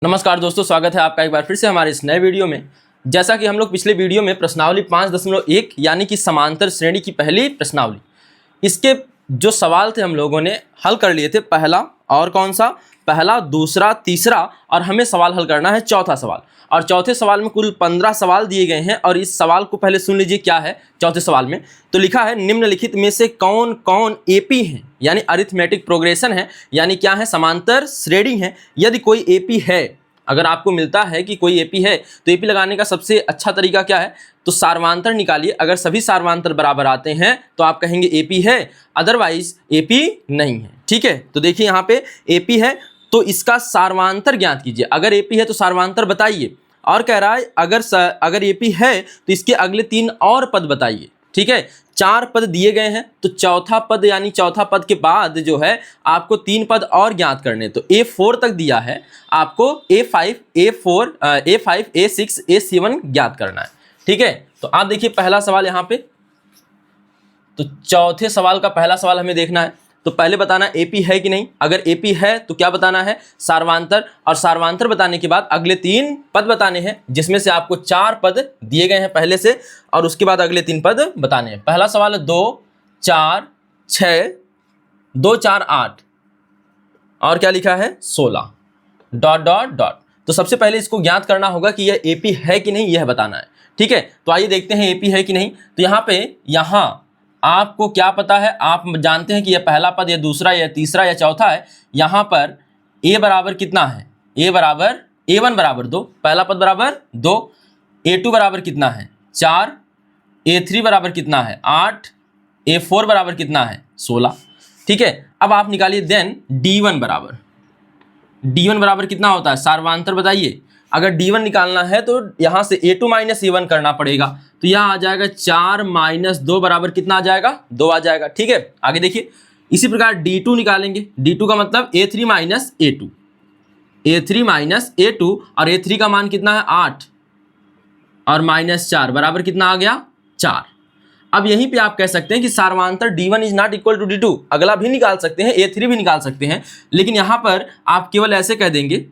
नमस्कार दोस्तों, स्वागत है आपका एक बार फिर से हमारे इस नए वीडियो में। जैसा कि हम लोग पिछले वीडियो में प्रश्नावली 5.1 यानी कि समांतर श्रेणी की पहली प्रश्नावली, इसके जो सवाल थे हम लोगों ने हल कर लिए थे। पहला और कौन सा, पहला, दूसरा, तीसरा और हमें सवाल हल करना है चौथा सवाल। और चौथे सवाल में कुल 15 सवाल दिए गए हैं। और इस सवाल को पहले सुन लीजिए क्या है चौथे सवाल में। तो लिखा है निम्नलिखित में से कौन कौन एपी हैं, यानी अरिथमेटिक प्रोग्रेशन है, यानी क्या है, समांतर श्रेणी है। यदि कोई एपी है, अगर आपको मिलता है कि कोई एपी है तो एपी लगाने का सबसे अच्छा तरीका क्या है, तो सार्वमांतर निकालिए। अगर सभी सार्वमांतर बराबर आते हैं तो आप कहेंगे एपी है, अदरवाइज एपी नहीं है। ठीक है, तो देखिए यहाँ पे एपी है तो इसका सार्वमांतर ज्ञात कीजिए। अगर एपी है तो सार्वमांतर बताइए। और कह रहा है अगर एपी है तो इसके अगले 3 और पद बताइए। ठीक है, 4 पद दिए गए हैं तो चौथा पद यानी चौथा पद के बाद जो है आपको 3 पद और ज्ञात करने। तो A4 तक दिया है, आपको A5, A6, A7 ज्ञात करना है। ठीक है, तो आप देखिए पहला सवाल यहाँ पे, तो चौथे सवाल का पहला सवाल हमें देखना है। तो पहले बताना एपी है कि नहीं। अगर एपी है तो क्या बताना है, सार्वमांतर। और सार्वमांतर बताने के बाद अगले 3 पद बताने हैं, जिसमें से आपको 4 पद दिए गए हैं पहले से, और उसके बाद अगले 3 पद बताने हैं। पहला सवाल है 2, 4, 6, 2, 4, 8 और क्या लिखा है 16 ... तो सबसे पहले इसको ज्ञात करना होगा कि यह एपी है कि नहीं, यह बताना है। ठीक है, तो आइए देखते हैं एपी है कि नहीं। तो यहाँ आपको क्या पता है, आप जानते हैं कि यह पहला पद, यह दूसरा, यह तीसरा, या चौथा है। यहाँ पर a बराबर कितना है, a1 बराबर 2, पहला पद बराबर 2, a2 बराबर कितना है 4, a3 बराबर कितना है 8, a4 बराबर कितना है 16। ठीक है, अब आप निकालिए देन d1 बराबर कितना होता है, सार्वमांतर बताइए। अगर d1 निकालना है तो यहाँ से a2 माइनस a1 करना पड़ेगा। तो यहाँ आ जाएगा 4 - 2 बराबर कितना आ जाएगा, 2 आ जाएगा। ठीक है, आगे देखिए इसी प्रकार d2 निकालेंगे। d2 का मतलब a3 माइनस a2 और a3 का मान कितना है 8 और -4 बराबर कितना आ गया 4। अब यहीं पे आप कह सकते हैं कि सार्वमांतर d1 is not equal to d2। अगला भी निकाल सकते हैं, a3 भी निकाल सकते हैं, लेकिन यहाँ पर आप केवल ऐसे कह देंगे।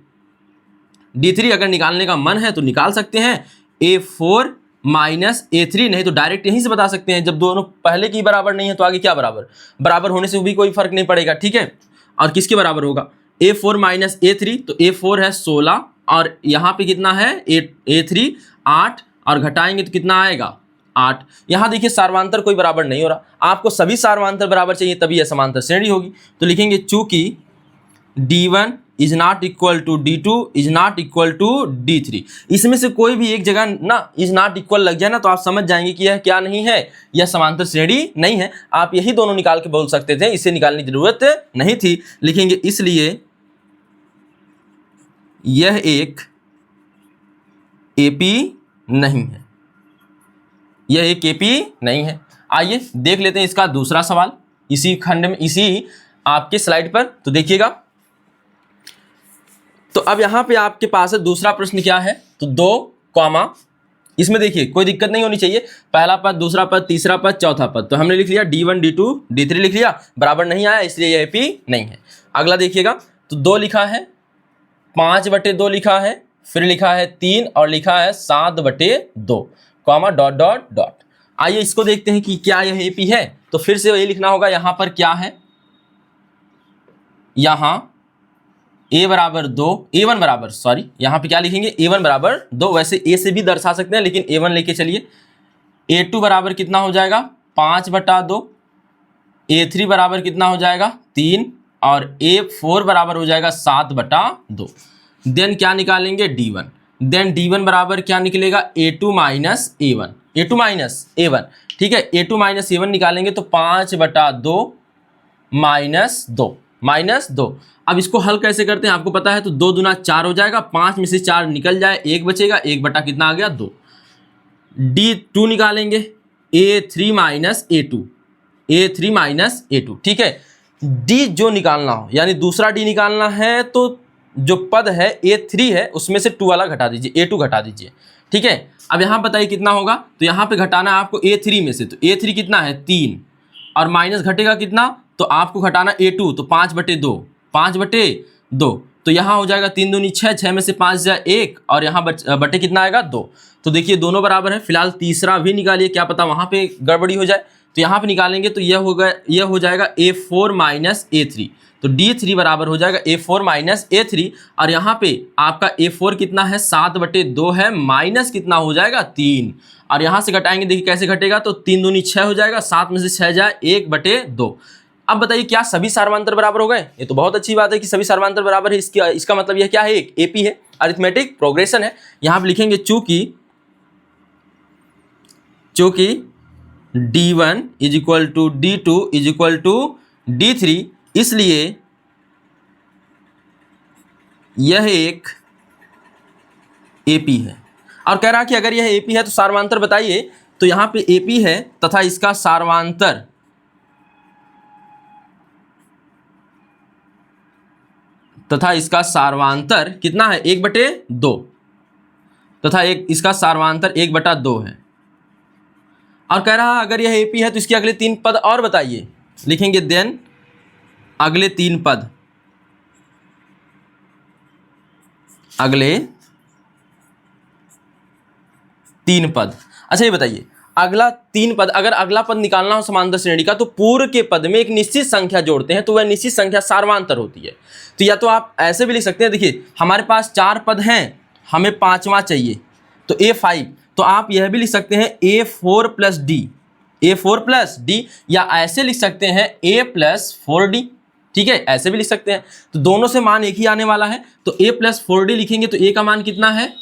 d3 अगर निकालने का मन है तो निकाल सकते हैं, a4 माइनस a3, नहीं तो डायरेक्ट यहीं से बता सकते हैं। जब दोनों पहले की बराबर नहीं है तो आगे क्या बराबर होने से भी कोई फर्क नहीं पड़ेगा। ठीक है, और किसके बराबर होगा, a4 माइनस a3, तो a4 है 16 और यहाँ पे कितना है a3 8 और घटाएंगे तो कितना आएगा 8। यहाँ देखिए सार्वमांतर कोई बराबर नहीं हो रहा, आपको सभी सार्वमांतर बराबर चाहिए तभी यह समांतर श्रेणी होगी। तो लिखेंगे चूंकि d1 is not equal to d2 is not equal to d3। इसमें से कोई भी एक जगह ना इज नॉट इक्वल लग जाए ना तो आप समझ जाएंगे कि यह क्या नहीं है, यह समांतर श्रेणी नहीं है। आप यही दोनों निकाल के बोल सकते थे, इसे निकालने की जरूरत नहीं थी। लिखेंगे इसलिए यह एक एपी नहीं है, यह एक एपी नहीं है। आइए देख लेते हैं इसका दूसरा सवाल इसी खंड में, इसी आपके स्लाइड पर। तो देखिएगा, तो अब यहाँ पे आपके पास है दूसरा प्रश्न क्या है, तो 2 कॉमा, इसमें देखिए कोई दिक्कत नहीं होनी चाहिए, पहला पद, दूसरा पद, तीसरा पद, चौथा पद। तो हमने लिख लिया d1 d2 d3 लिख लिया, बराबर नहीं आया इसलिए यह एपी नहीं है। अगला देखिएगा, तो 2 लिखा है, 5/2 लिखा है, फिर लिखा है 3 और लिखा है 7/2 कॉमा ... आइए इसको देखते हैं कि क्या यह एपी है। तो फिर से ये लिखना होगा, यहाँ पर क्या है, यहाँ a बराबर 2, a1 बराबर, सॉरी यहाँ पे क्या लिखेंगे, a1 बराबर 2। वैसे a से भी दर्शा सकते हैं लेकिन a1 लेके चलिए। a2 बराबर कितना हो जाएगा 5/2, a3 बराबर कितना हो जाएगा 3 और a4 बराबर हो जाएगा 7/2। देन क्या निकालेंगे d1, देन d1 बराबर क्या निकलेगा a2 माइनस a1। ठीक है, a2 माइनस a1 निकालेंगे तो 5/2 -2। अब इसको हल कैसे करते हैं आपको पता है, तो 2 दूना 4 हो जाएगा, 5 में से 4 निकल जाए, 1 बचेगा, 1 बटा कितना आ गया 2। d2 निकालेंगे a3 माइनस a2। ठीक है, d जो निकालना हो यानी दूसरा d निकालना है तो जो पद है a3 है उसमें से 2 वाला घटा दीजिए, a2 घटा दीजिए। ठीक है, अब यहाँ बताइए कितना होगा, तो यहाँ पे घटाना है आपको a3 में से, तो a3 कितना है 3 और माइनस घटेगा कितना, तो आपको घटाना a2, तो 5/2 तो यहाँ हो जाएगा 3 दूनी 6, 6 में से 5 जाए 1 और यहाँ बटे कितना आएगा 2। तो देखिए दोनों बराबर है। फिलहाल तीसरा भी निकालिए, क्या पता वहाँ पे गड़बड़ी हो जाए। तो यहाँ पे निकालेंगे तो यह हो जाएगा A4 माइनस A3। तो D3 बराबर हो जाएगा A4 माइनस A3 और यहाँ पे आपका A4 कितना है 7/2 है, माइनस कितना हो जाएगा 3 और यहाँ से घटाएंगे, देखिए कैसे घटेगा, तो 3 दूनी 6 हो जाएगा, 7 में से 6 जाए 1/2। अब बताइए क्या सभी सार्वमांतर बराबर हो गए? ये तो बहुत अच्छी बात है कि सभी सार्वमांतर बराबर है। इसका मतलब यह क्या है, एक AP है, अरिथमेटिक प्रोग्रेशन है। यहाँ पे लिखेंगे चूंकि D1 is equal to D2 is equal to D3, इसलिए यह एक AP है। और कह रहा कि अगर यह AP है तो सार्वमांतर बताइए। तो यहाँ पे AP है तथा इसका सार्वमांतर कितना है 1/2 तथा इसका सार्वमांतर 1/2 है। और कह रहा अगर यह AP है तो इसके अगले 3 पद और बताइए। लिखेंगे देन अगले 3 पद, अच्छा ये बताइए अगला 3 पद, अगर अगला पद निकालना हो समांतर श्रेणी का तो पूर्व के पद में एक निश्चित संख्या जोड़ते हैं तो वह निश्चित संख्या सार्वमांतर होती है। तो या तो आप ऐसे भी लिख सकते हैं, देखिए हमारे पास 4 पद हैं, हमें 5वां चाहिए तो A5, तो आप यह भी लिख सकते हैं A4 प्लस D, या ऐसे लिख सकते हैं A+4D। ठीक है, ऐसे भी लिख सकते हैं। तो दोनों से मान एक ही आने वाला है, तो A+4D लिखेंगे तो A का मान कितना है,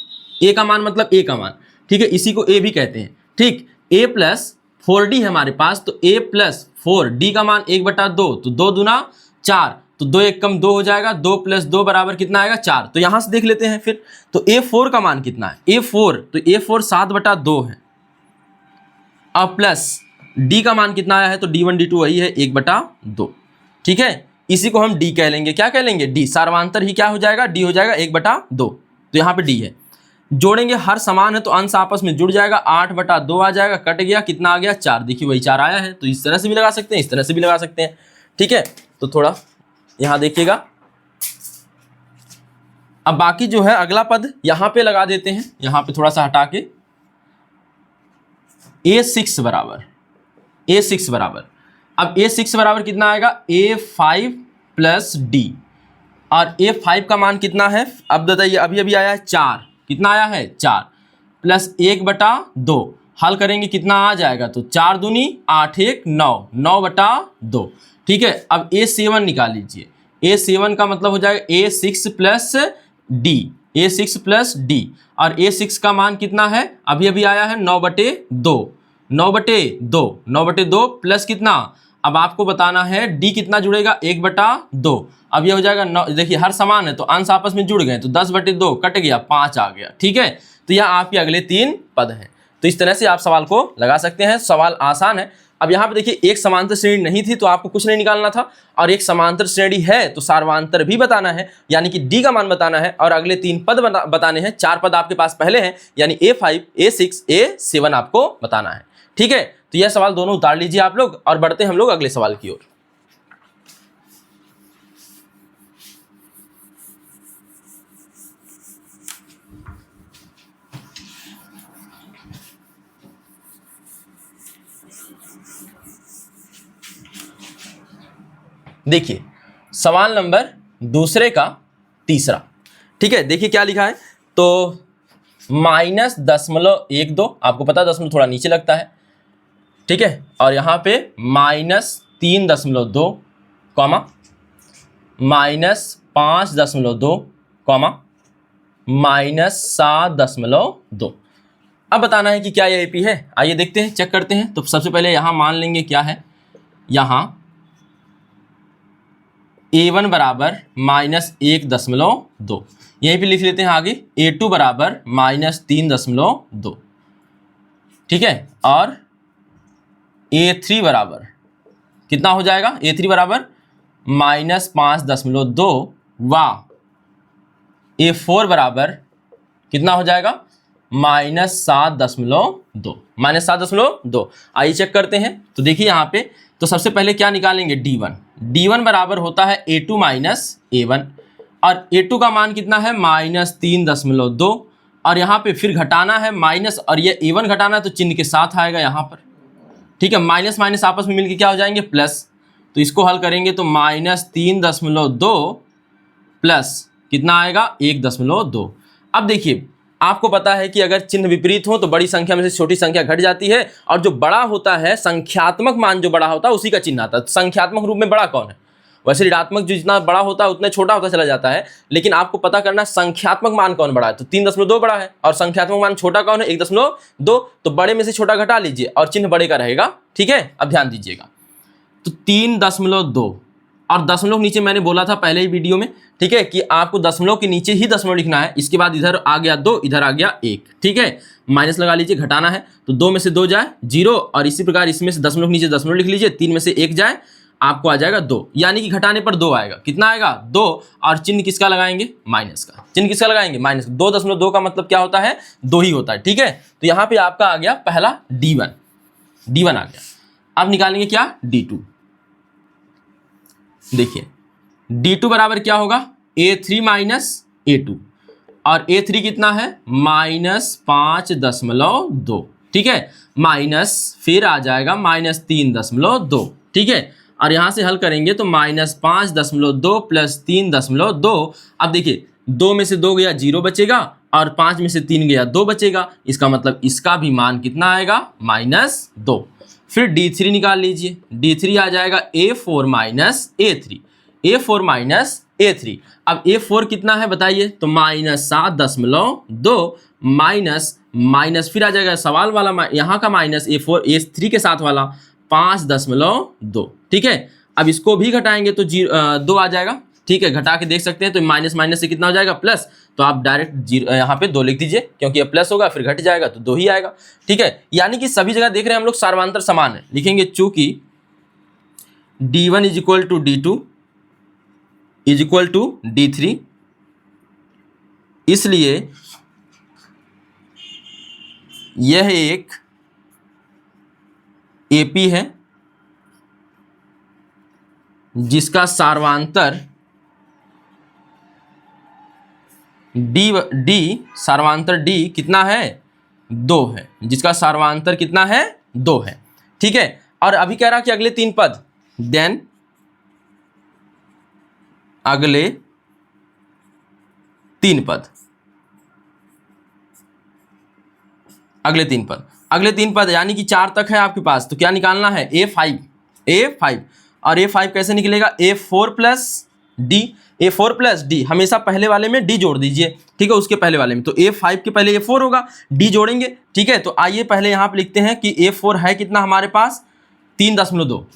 A का मान मतलब A का मान, ठीक है, इसी को A भी कहते हैं। ठीक, A+4D है हमारे पास, तो A+4D का मान 1/2, तो 2 दूना 4, तो 2 1 कम 2 हो जाएगा, 2 + 2 बराबर कितना आएगा 4। तो यहाँ से देख लेते हैं फिर, तो A4 का मान कितना है, A4 7/2 है, अब प्लस D का मान कितना आया है, तो D1 D2 वही है 1/2। ठीक है, इसी को हम D कह लेंगे, क्या कह लेंगे D, सार्वमांतर ही क्या हो जाएगा, D हो जाएगा 1/2। तो यहाँ पे D है, जोड़ेंगे हर समान है तो अंश आपस में जुड़ जाएगा, 8/2 आ जाएगा, कट गया, कितना आ गया 4, देखिए वही 4 आया है। तो इस तरह से भी लगा सकते हैं, इस तरह से भी लगा सकते हैं। ठीक है, तो थोड़ा यहाँ देखिएगा। अब बाकी जो है अगला पद यहाँ पे लगा देते हैं, यहाँ पे थोड़ा सा हटा के A6 बराबर, अब A6 बराबर कितना आएगा A5 प्लस D, और A5 का मान कितना है, अब बताइए, अभी आया है 4, कितना आया है 4 प्लस 1/2, हल करेंगे कितना आ जाएगा, तो 4 दूनी 8 1 9, 9/2। ठीक है, अब A7 निकाल लीजिए, A7 का मतलब हो जाएगा A6 प्लस D, और A6 का मान कितना है, अभी आया है 9/2 प्लस कितना, अब आपको बताना है D कितना जुड़ेगा 1/2, अब ये हो जाएगा 9, देखिए हर समान है तो अंश आपस में जुड़ गए, तो 10/2 कट गया, 5 आ गया। ठीक है, तो यह आपके अगले 3 पद हैं। तो इस तरह से आप सवाल को लगा सकते हैं, सवाल आसान है। अब यहाँ पे देखिए एक समांतर श्रेणी नहीं थी तो आपको कुछ नहीं निकालना था, और एक समांतर श्रेणी है तो सार्वमांतर भी बताना है, यानी कि D का मान बताना है, और अगले 3 पद बताने हैं। 4 पद आपके पास पहले हैं, यानी A5 A6 A7 आपको बताना है। ठीक है, तो यह सवाल दोनों उतार लीजिए आप लोग, और बढ़ते हम लोग अगले सवाल की ओर। देखिए सवाल नंबर दूसरे का तीसरा। ठीक है, देखिए क्या लिखा है, तो -0.12, आपको पता है दशमलव थोड़ा नीचे लगता है। ठीक है, और यहाँ पे -3.2, -5.2, -7.2। अब बताना है कि क्या ये AP है। आइए देखते हैं, चेक करते हैं। तो सबसे पहले यहाँ मान लेंगे क्या है, यहाँ A1 बराबर -1.2, यहीं पे लिख लेते हैं आगे A2 बराबर -3.2। ठीक है, और A3 बराबर कितना हो जाएगा, A3 बराबर -5.2 व A4 बराबर कितना हो जाएगा -7.2। आइए चेक करते हैं। तो देखिए यहाँ पे, तो सबसे पहले क्या निकालेंगे D1 बराबर होता है A2 माइनस A1, और A2 का मान कितना है -3.2, और यहाँ पे फिर घटाना है माइनस, और ये A1 घटाना है तो चिन्ह के साथ आएगा यहाँ पर, ठीक है। माइनस माइनस आपस में मिलके क्या हो जाएंगे, प्लस। तो इसको हल करेंगे तो -3.2 प्लस कितना आएगा 1.2। अब देखिए आपको पता है कि अगर चिन्ह विपरीत हो तो बड़ी संख्या में से छोटी संख्या घट जाती है, और जो बड़ा होता है संख्यात्मक मान जो बड़ा होता है उसी का चिन्ह आता है। संख्यात्मक रूप में बड़ा कौन है, वैसे ऋणात्मक जो जितना बड़ा होता है उतना छोटा होता चला जाता है, लेकिन आपको पता करना संख्यात्मक मान कौन बड़ा है, तो 3.2 बड़ा है, और संख्यात्मक मान छोटा कौन है 1.2, तो बड़े में से छोटा घटा लीजिए और चिन्ह बड़े का रहेगा, ठीक है। अब ध्यान दीजिएगा, तो 3.2 और दशमलव नीचे मैंने बोला था पहले ही वीडियो में, ठीक है, कि आपको दशमलव के नीचे ही दशमलव लिखना है, इसके बाद इधर आ गया 2, इधर आ गया 1, ठीक है। माइनस लगा लीजिए, घटाना है तो 2 में से 2 जाए 0, और इसी प्रकार इसमें से दशमलव नीचे दशमलव लिख लीजिए, 3 में से 1 जाए आपको आ जाएगा 2, यानी कि घटाने पर 2 आएगा। कितना आएगा 2, और चिन्ह किसका लगाएंगे, माइनस का। चिन्ह किसका लगाएंगे, माइनस। 2.2 का मतलब क्या होता है, 2 ही होता है, ठीक है। तो यहाँ पे आपका आ गया पहला D1 आ गया। अब निकालेंगे क्या, D2। देखिए D2 बराबर क्या होगा, A3 माइनस A2, और A3 कितना है -5.2, ठीक है, माइनस फिर आ जाएगा -3.2, ठीक है। और यहाँ से हल करेंगे तो -5.2 प्लस 3.2। अब देखिए 2 में से 2 गया 0 बचेगा, और 5 में से 3 गया 2 बचेगा, इसका मतलब इसका भी मान कितना आएगा -2। फिर D3 निकाल लीजिए, D3 आ जाएगा A4 minus A3, A4 minus A3। अब A4 कितना है बताइए, तो -7.2 माइनस फिर आ जाएगा सवाल वाला यहाँ का माइनस A4 A3 के साथ वाला 5.2, ठीक है। अब इसको भी घटाएंगे तो 2 आ जाएगा, ठीक है। घटा के देख सकते हैं तो माइनस माइनस से कितना हो जाएगा, प्लस। तो आप डायरेक्ट यहाँ पे 2 लिख दीजिए, क्योंकि ये प्लस होगा फिर घट जाएगा तो 2 ही आएगा, ठीक है। यानी कि सभी जगह देख रहे हैं हम लोग सार्वधातुक समान है, लिखेंगे चूंकि D1 is equal to D2 is equal to D3, इसलिए यह एक AP है जिसका सार्वधातुक सार्वधातुक D कितना है, 2 है, जिसका सार्वधातुक कितना है 2 है, ठीक है। और अभी कह रहा कि अगले 3 पद, देन अगले 3 पद, अगले तीन पद यानी कि 4 तक है आपके पास, तो क्या निकालना है A5, और A5 कैसे निकलेगा, A4 प्लस D, हमेशा पहले वाले में D जोड़ दीजिए, ठीक है, उसके पहले वाले में। तो A5 के पहले A4 होगा, D जोड़ेंगे, ठीक है। तो आइए पहले यहाँ पे लिखते हैं कि A4 है कितना हमारे पास 7.2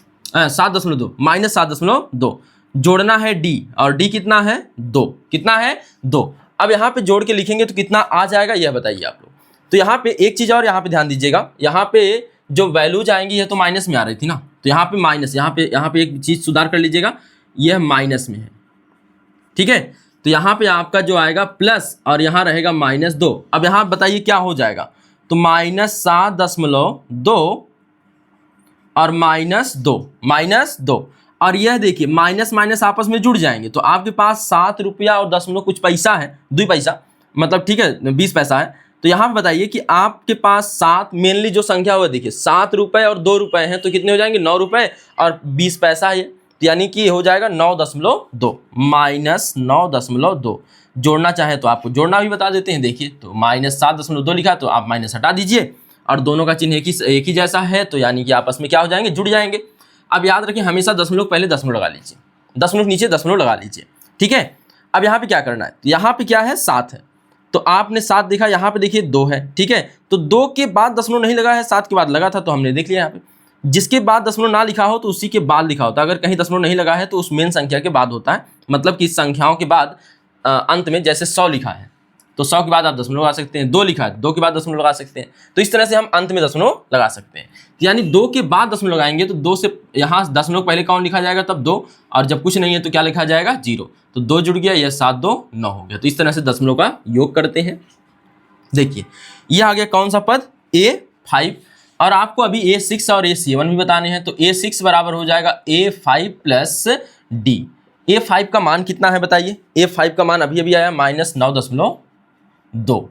-7.2, जोड़ना है D, और D कितना है 2, कितना है 2। अब यहाँ पे जोड़ के लिखेंगे तो कितना आ जाएगा यह बताइए आप लोग। तो यहाँ पे एक चीज़ और यहाँ पे ध्यान दीजिएगा, यहाँ पे जो वैल्यूज आएंगी ये तो माइनस में आ रही थी ना, तो यहाँ पे माइनस, यहाँ पे एक चीज़ सुधार कर लीजिएगा, यह माइनस में है, ठीक है। तो यहाँ पे आपका जो आएगा प्लस, और यहाँ रहेगा -2। अब यहाँ बताइए क्या हो जाएगा, तो -7.2 और -2, और यह देखिए माइनस माइनस आपस में जुड़ जाएंगे, तो आपके पास 7 रुपया और 10 कुछ पैसा है, 2 पैसा मतलब, ठीक है, 20 पैसा है। तो यहाँ पे बताइए कि आपके पास 7 मेनली जो संख्या हुआ देखिए 7 रुपये और 2 रुपये हैं, तो कितने हो जाएंगे 9 रुपये और 20 पैसा है, तो यानी कि हो जाएगा 9.2 -9.2। जोड़ना चाहे तो आपको जोड़ना भी बता देते हैं, देखिए तो -7.2 लिखा तो आप माइनस हटा दीजिए, और दोनों का चिन्ह एक ही जैसा है, तो यानी कि आपस में क्या हो जाएंगे, जुड़ जाएंगे। अब याद रखिए हमेशा दशमलव पहले दशमलव लगा लीजिए, दशमलव नीचे दशमलव लगा लीजिए, ठीक है। अब यहाँ पे क्या करना है, यहाँ पे क्या है 7 है, तो आपने 7 देखा, यहाँ पे देखिए 2 है, ठीक है। तो 2 के बाद दशमलव नहीं लगा है, 7 के बाद लगा था, तो हमने देख लिया यहाँ पे। जिसके बाद दशमलव ना लिखा हो तो उसी के बाद लिखा होता है, अगर कहीं दशमलव नहीं लगा है तो उस मेन संख्या के बाद होता है, मतलब कि संख्याओं के बाद अंत में जैसे 100 लिखा है तो 100 के बाद आप दशमलव लगा सकते हैं, 2 लिखा है 2 के बाद दशमलव लगा सकते हैं, तो इस तरह से हम अंत में दशमलव लगा सकते हैं। यानी 2 के बाद दशमलव लगाएंगे तो 2 से यहाँ दशमलव पहले कौन लिखा जाएगा, तब 2, और जब कुछ नहीं है तो क्या लिखा जाएगा 0, तो 2 जुड़ गया, यह 7 2 9 हो गया। तो इस तरह से दशमलव का योग करते हैं। देखिए यह आ गया कौन सा पद, A5, और आपको अभी A6 और A7 भी बताने हैं, तो A6 बराबर हो जाएगा A5 प्लस D, A5 का मान कितना है बताइए। A5 का मान अभी अभी आया -9.2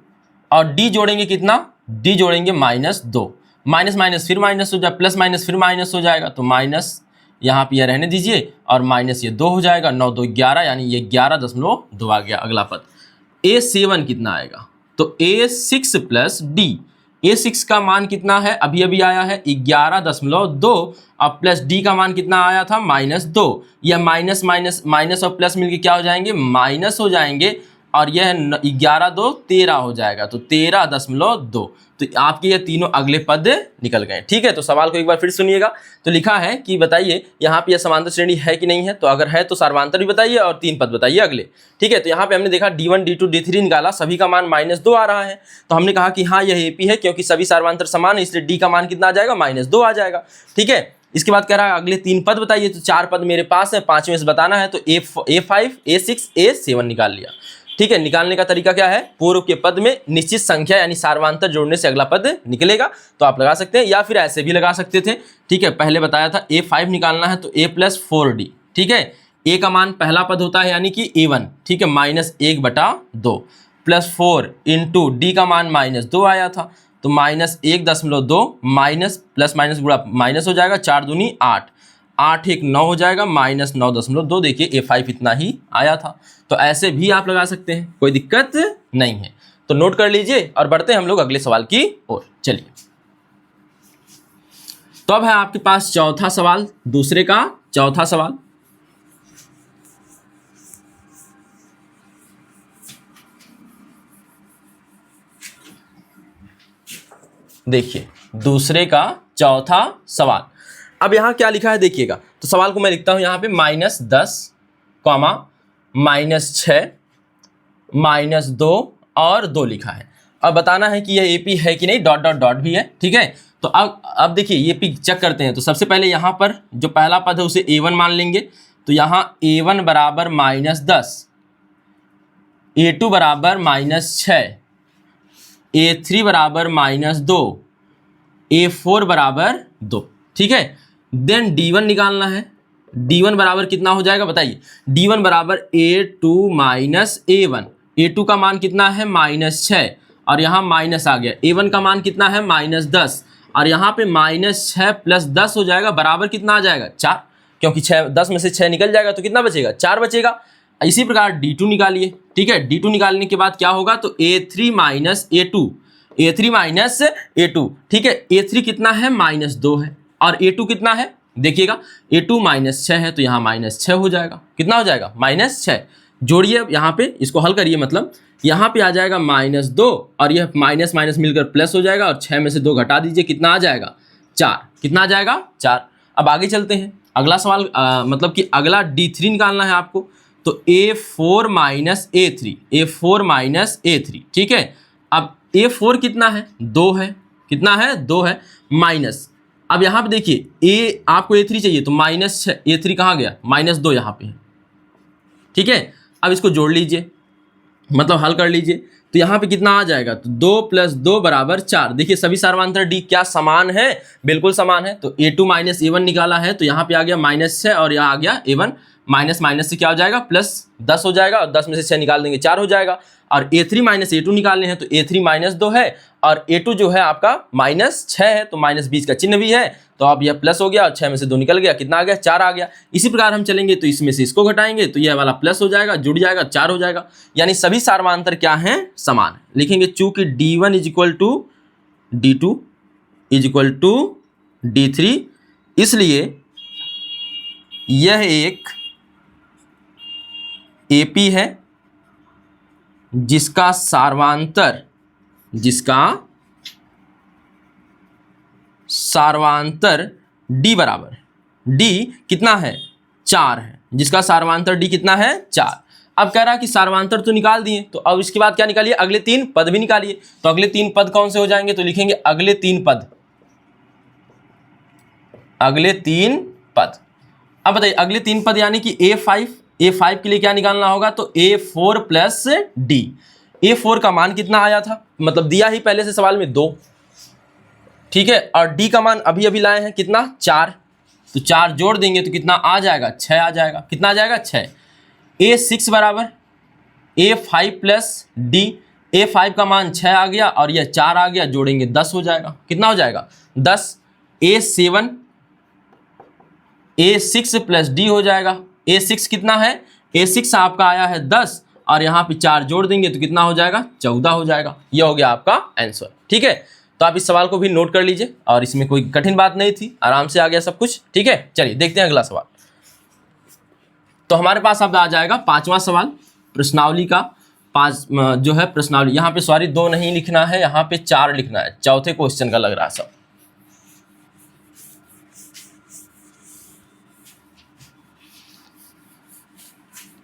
और D जोड़ेंगे कितना, D जोड़ेंगे -2, माइनस माइनस फिर माइनस हो जाए, प्लस माइनस फिर माइनस हो जाएगा, तो माइनस यहाँ पे यह रहने दीजिए और माइनस ये 2 हो जाएगा, 9 2 11 यानी ये 11.2 आ गया। अगला पद A7 कितना आएगा, तो A6 प्लस D, A6 का मान कितना है, अभी अभी आया है 11.2 और प्लस D का मान कितना आया था -2, यह माइनस माइनस माइनस और प्लस मिलके क्या हो जाएंगे, माइनस हो जाएंगे और यह 11 2 13 हो जाएगा, तो 13.2। तो आपके ये तीनों अगले पद निकल गए। ठीक है, तो सवाल को एक बार फिर सुनिएगा। तो लिखा है कि बताइए यहाँ पे यह समांतर श्रेणी है कि नहीं है, तो अगर है तो सार्वधान्तर भी बताइए और 3 पद बताइए अगले। ठीक है, तो यहाँ पे हमने देखा D1 D2 D3 निकाला, सभी का मान -2 आ रहा है, तो हमने कहा कि हाँ यह AP है क्योंकि सभी सार्वधान्तर समान है, इसलिए D का मान कितना आ जाएगा, -2 आ जाएगा। ठीक है, इसके बाद कह रहा है अगले 3 पद बताइए, तो 4 पद मेरे पास है, 5वें से बताना है, तो A5 A6 A7 निकाल लिया। ठीक है, निकालने का तरीका क्या है, पूर्व के पद में निश्चित संख्या यानी सार्वधान्तर जोड़ने से अगला पद निकलेगा, तो आप लगा सकते हैं या फिर ऐसे भी लगा सकते थे। ठीक है, पहले बताया था A5 निकालना है तो A + 4D। ठीक है, A का मान पहला पद होता है यानी कि A1। ठीक है, -1/2 प्लस 4 इंटू D का मान -2 आया था, तो -1.2 माइनस प्लस माइनस गुणा माइनस हो जाएगा, 4 दूनी 8, 8 1 9 हो जाएगा, -9.2। देखिए A5 इतना ही आया था, तो ऐसे भी आप लगा सकते हैं, कोई दिक्कत नहीं है। तो नोट कर लीजिए और बढ़ते हैं हम लोग अगले सवाल की ओर। चलिए, तो अब है आपके पास चौथा सवाल, दूसरे का चौथा सवाल। देखिए, दूसरे का चौथा सवाल। अब यहाँ क्या लिखा है देखिएगा, तो सवाल को मैं लिखता हूं यहाँ पे -10, -6, -2 और 2 लिखा है। अब बताना है कि यह AP है कि नहीं, डॉट डॉट डॉट भी है। ठीक है, तो अब देखिए AP चेक करते हैं। तो सबसे पहले यहाँ पर जो पहला पद है उसे A1 मान लेंगे, तो यहाँ A1 बराबर -10, A2 बराबर -6, A3 बराबर -2, A4 बराबर 2। ठीक है, देन D1 निकालना है। D1 बराबर कितना हो जाएगा बताइए, D1 बराबर A2 - A1। A2 का मान कितना है, -6 और यहाँ माइनस आ गया। A1 का मान कितना है, -10 और यहाँ पे -6 + 10 हो जाएगा, बराबर कितना आ जाएगा, 4, क्योंकि 10 में से 6 निकल जाएगा तो कितना बचेगा, 4 बचेगा। इसी प्रकार D2 निकालिए। ठीक है, D2 निकालने के बाद क्या होगा, तो A3 - A2, A3 - A2। ठीक है, A3 कितना है, -2 है और A2 कितना है, देखिएगा A2 -6 है, तो यहाँ -6 हो जाएगा। कितना हो जाएगा, -6। जोड़िए अब यहाँ पे, इसको हल करिए, मतलब यहाँ पे आ जाएगा -2 और यह माइनस माइनस मिलकर प्लस हो जाएगा और 6 में से 2 घटा दीजिए, कितना आ जाएगा, 4। कितना आ जाएगा, 4। अब आगे चलते हैं, अगला सवाल मतलब कि अगला D3 निकालना है आपको, तो A4 - A3, A4 - A3। ठीक है, अब A4 कितना है, 2 है, कितना है, 2 है, माइनस। अब यहाँ पे देखिए आपको A3 चाहिए, तो -6, A3 कहाँ गया, -2 यहाँ पे है। ठीक है, अब इसको जोड़ लीजिए, मतलब हल कर लीजिए, तो यहाँ पे कितना आ जाएगा, तो 2 + 2 बराबर 4। देखिए सभी सार्वधान्तर D क्या समान है, बिल्कुल समान है। तो A2 - A1 निकाला है, तो यहाँ पे आ गया -6 और यहाँ आ गया A1, माइनस माइनस से क्या हो जाएगा, +10 हो जाएगा और 10 में से 6 निकाल देंगे, 4 हो जाएगा। और A3 - A2 निकालने हैं, तो A3 -2 है और A2 जो है आपका -6 है, तो -20 का चिन्ह भी है, तो अब यह प्लस हो गया और 6 में से 2 निकल गया, कितना आ गया, 4 आ गया। इसी प्रकार हम चलेंगे तो इसमें से इसको घटाएंगे, तो यह वाला प्लस हो जाएगा, जुड़ जाएगा, 4 हो जाएगा। यानी सभी सार्वधान्तर क्या हैं, समान है। लिखेंगे चूंकि D1 = D2 = D3, इसलिए यह एक AP है जिसका सार्वधान्तर D बराबर, D कितना है, 4 है, जिसका सार्वधान्तर D कितना है, 4। अब कह रहा है कि सार्वधान्तर तो निकाल दिए, तो अब इसके बाद क्या निकालिए, अगले 3 पद भी निकालिए। तो अगले 3 पद कौन से हो जाएंगे, तो लिखेंगे अगले 3 पद, अगले 3 पद। अब बताइए अगले 3 पद यानी कि A5 के लिए क्या निकालना होगा, तो A4 + D। A4 का मान कितना आया था, मतलब दिया ही पहले से सवाल में 2। ठीक है, और D का मान अभी अभी लाए हैं कितना, 4, तो 4 जोड़ देंगे तो कितना आ जाएगा, 6 आ जाएगा। कितना आ जाएगा, 6। A6 बराबर A5 प्लस D। A5 का मान 6 आ गया और यह 4 आ गया, जोड़ेंगे 10 हो जाएगा। कितना हो जाएगा? 10। A7 A6 प्लस D हो जाएगा। A6 कितना है? A6 आपका आया है 10 और यहाँ पे 4 जोड़ देंगे तो कितना हो जाएगा? 14 हो जाएगा। यह हो गया आपका आंसर। ठीक है, तो आप इस सवाल को भी नोट कर लीजिए और इसमें कोई कठिन बात नहीं थी, आराम से आ गया सब कुछ। ठीक है, चलिए देखते हैं अगला सवाल। तो हमारे पास अब आ जाएगा पांचवा सवाल प्रश्नावली का। पांच जो है प्रश्नावली, यहाँ पे सॉरी 2 नहीं लिखना है, यहाँ पे 4 लिखना है। चौथे क्वेश्चन का लग रहा है सब।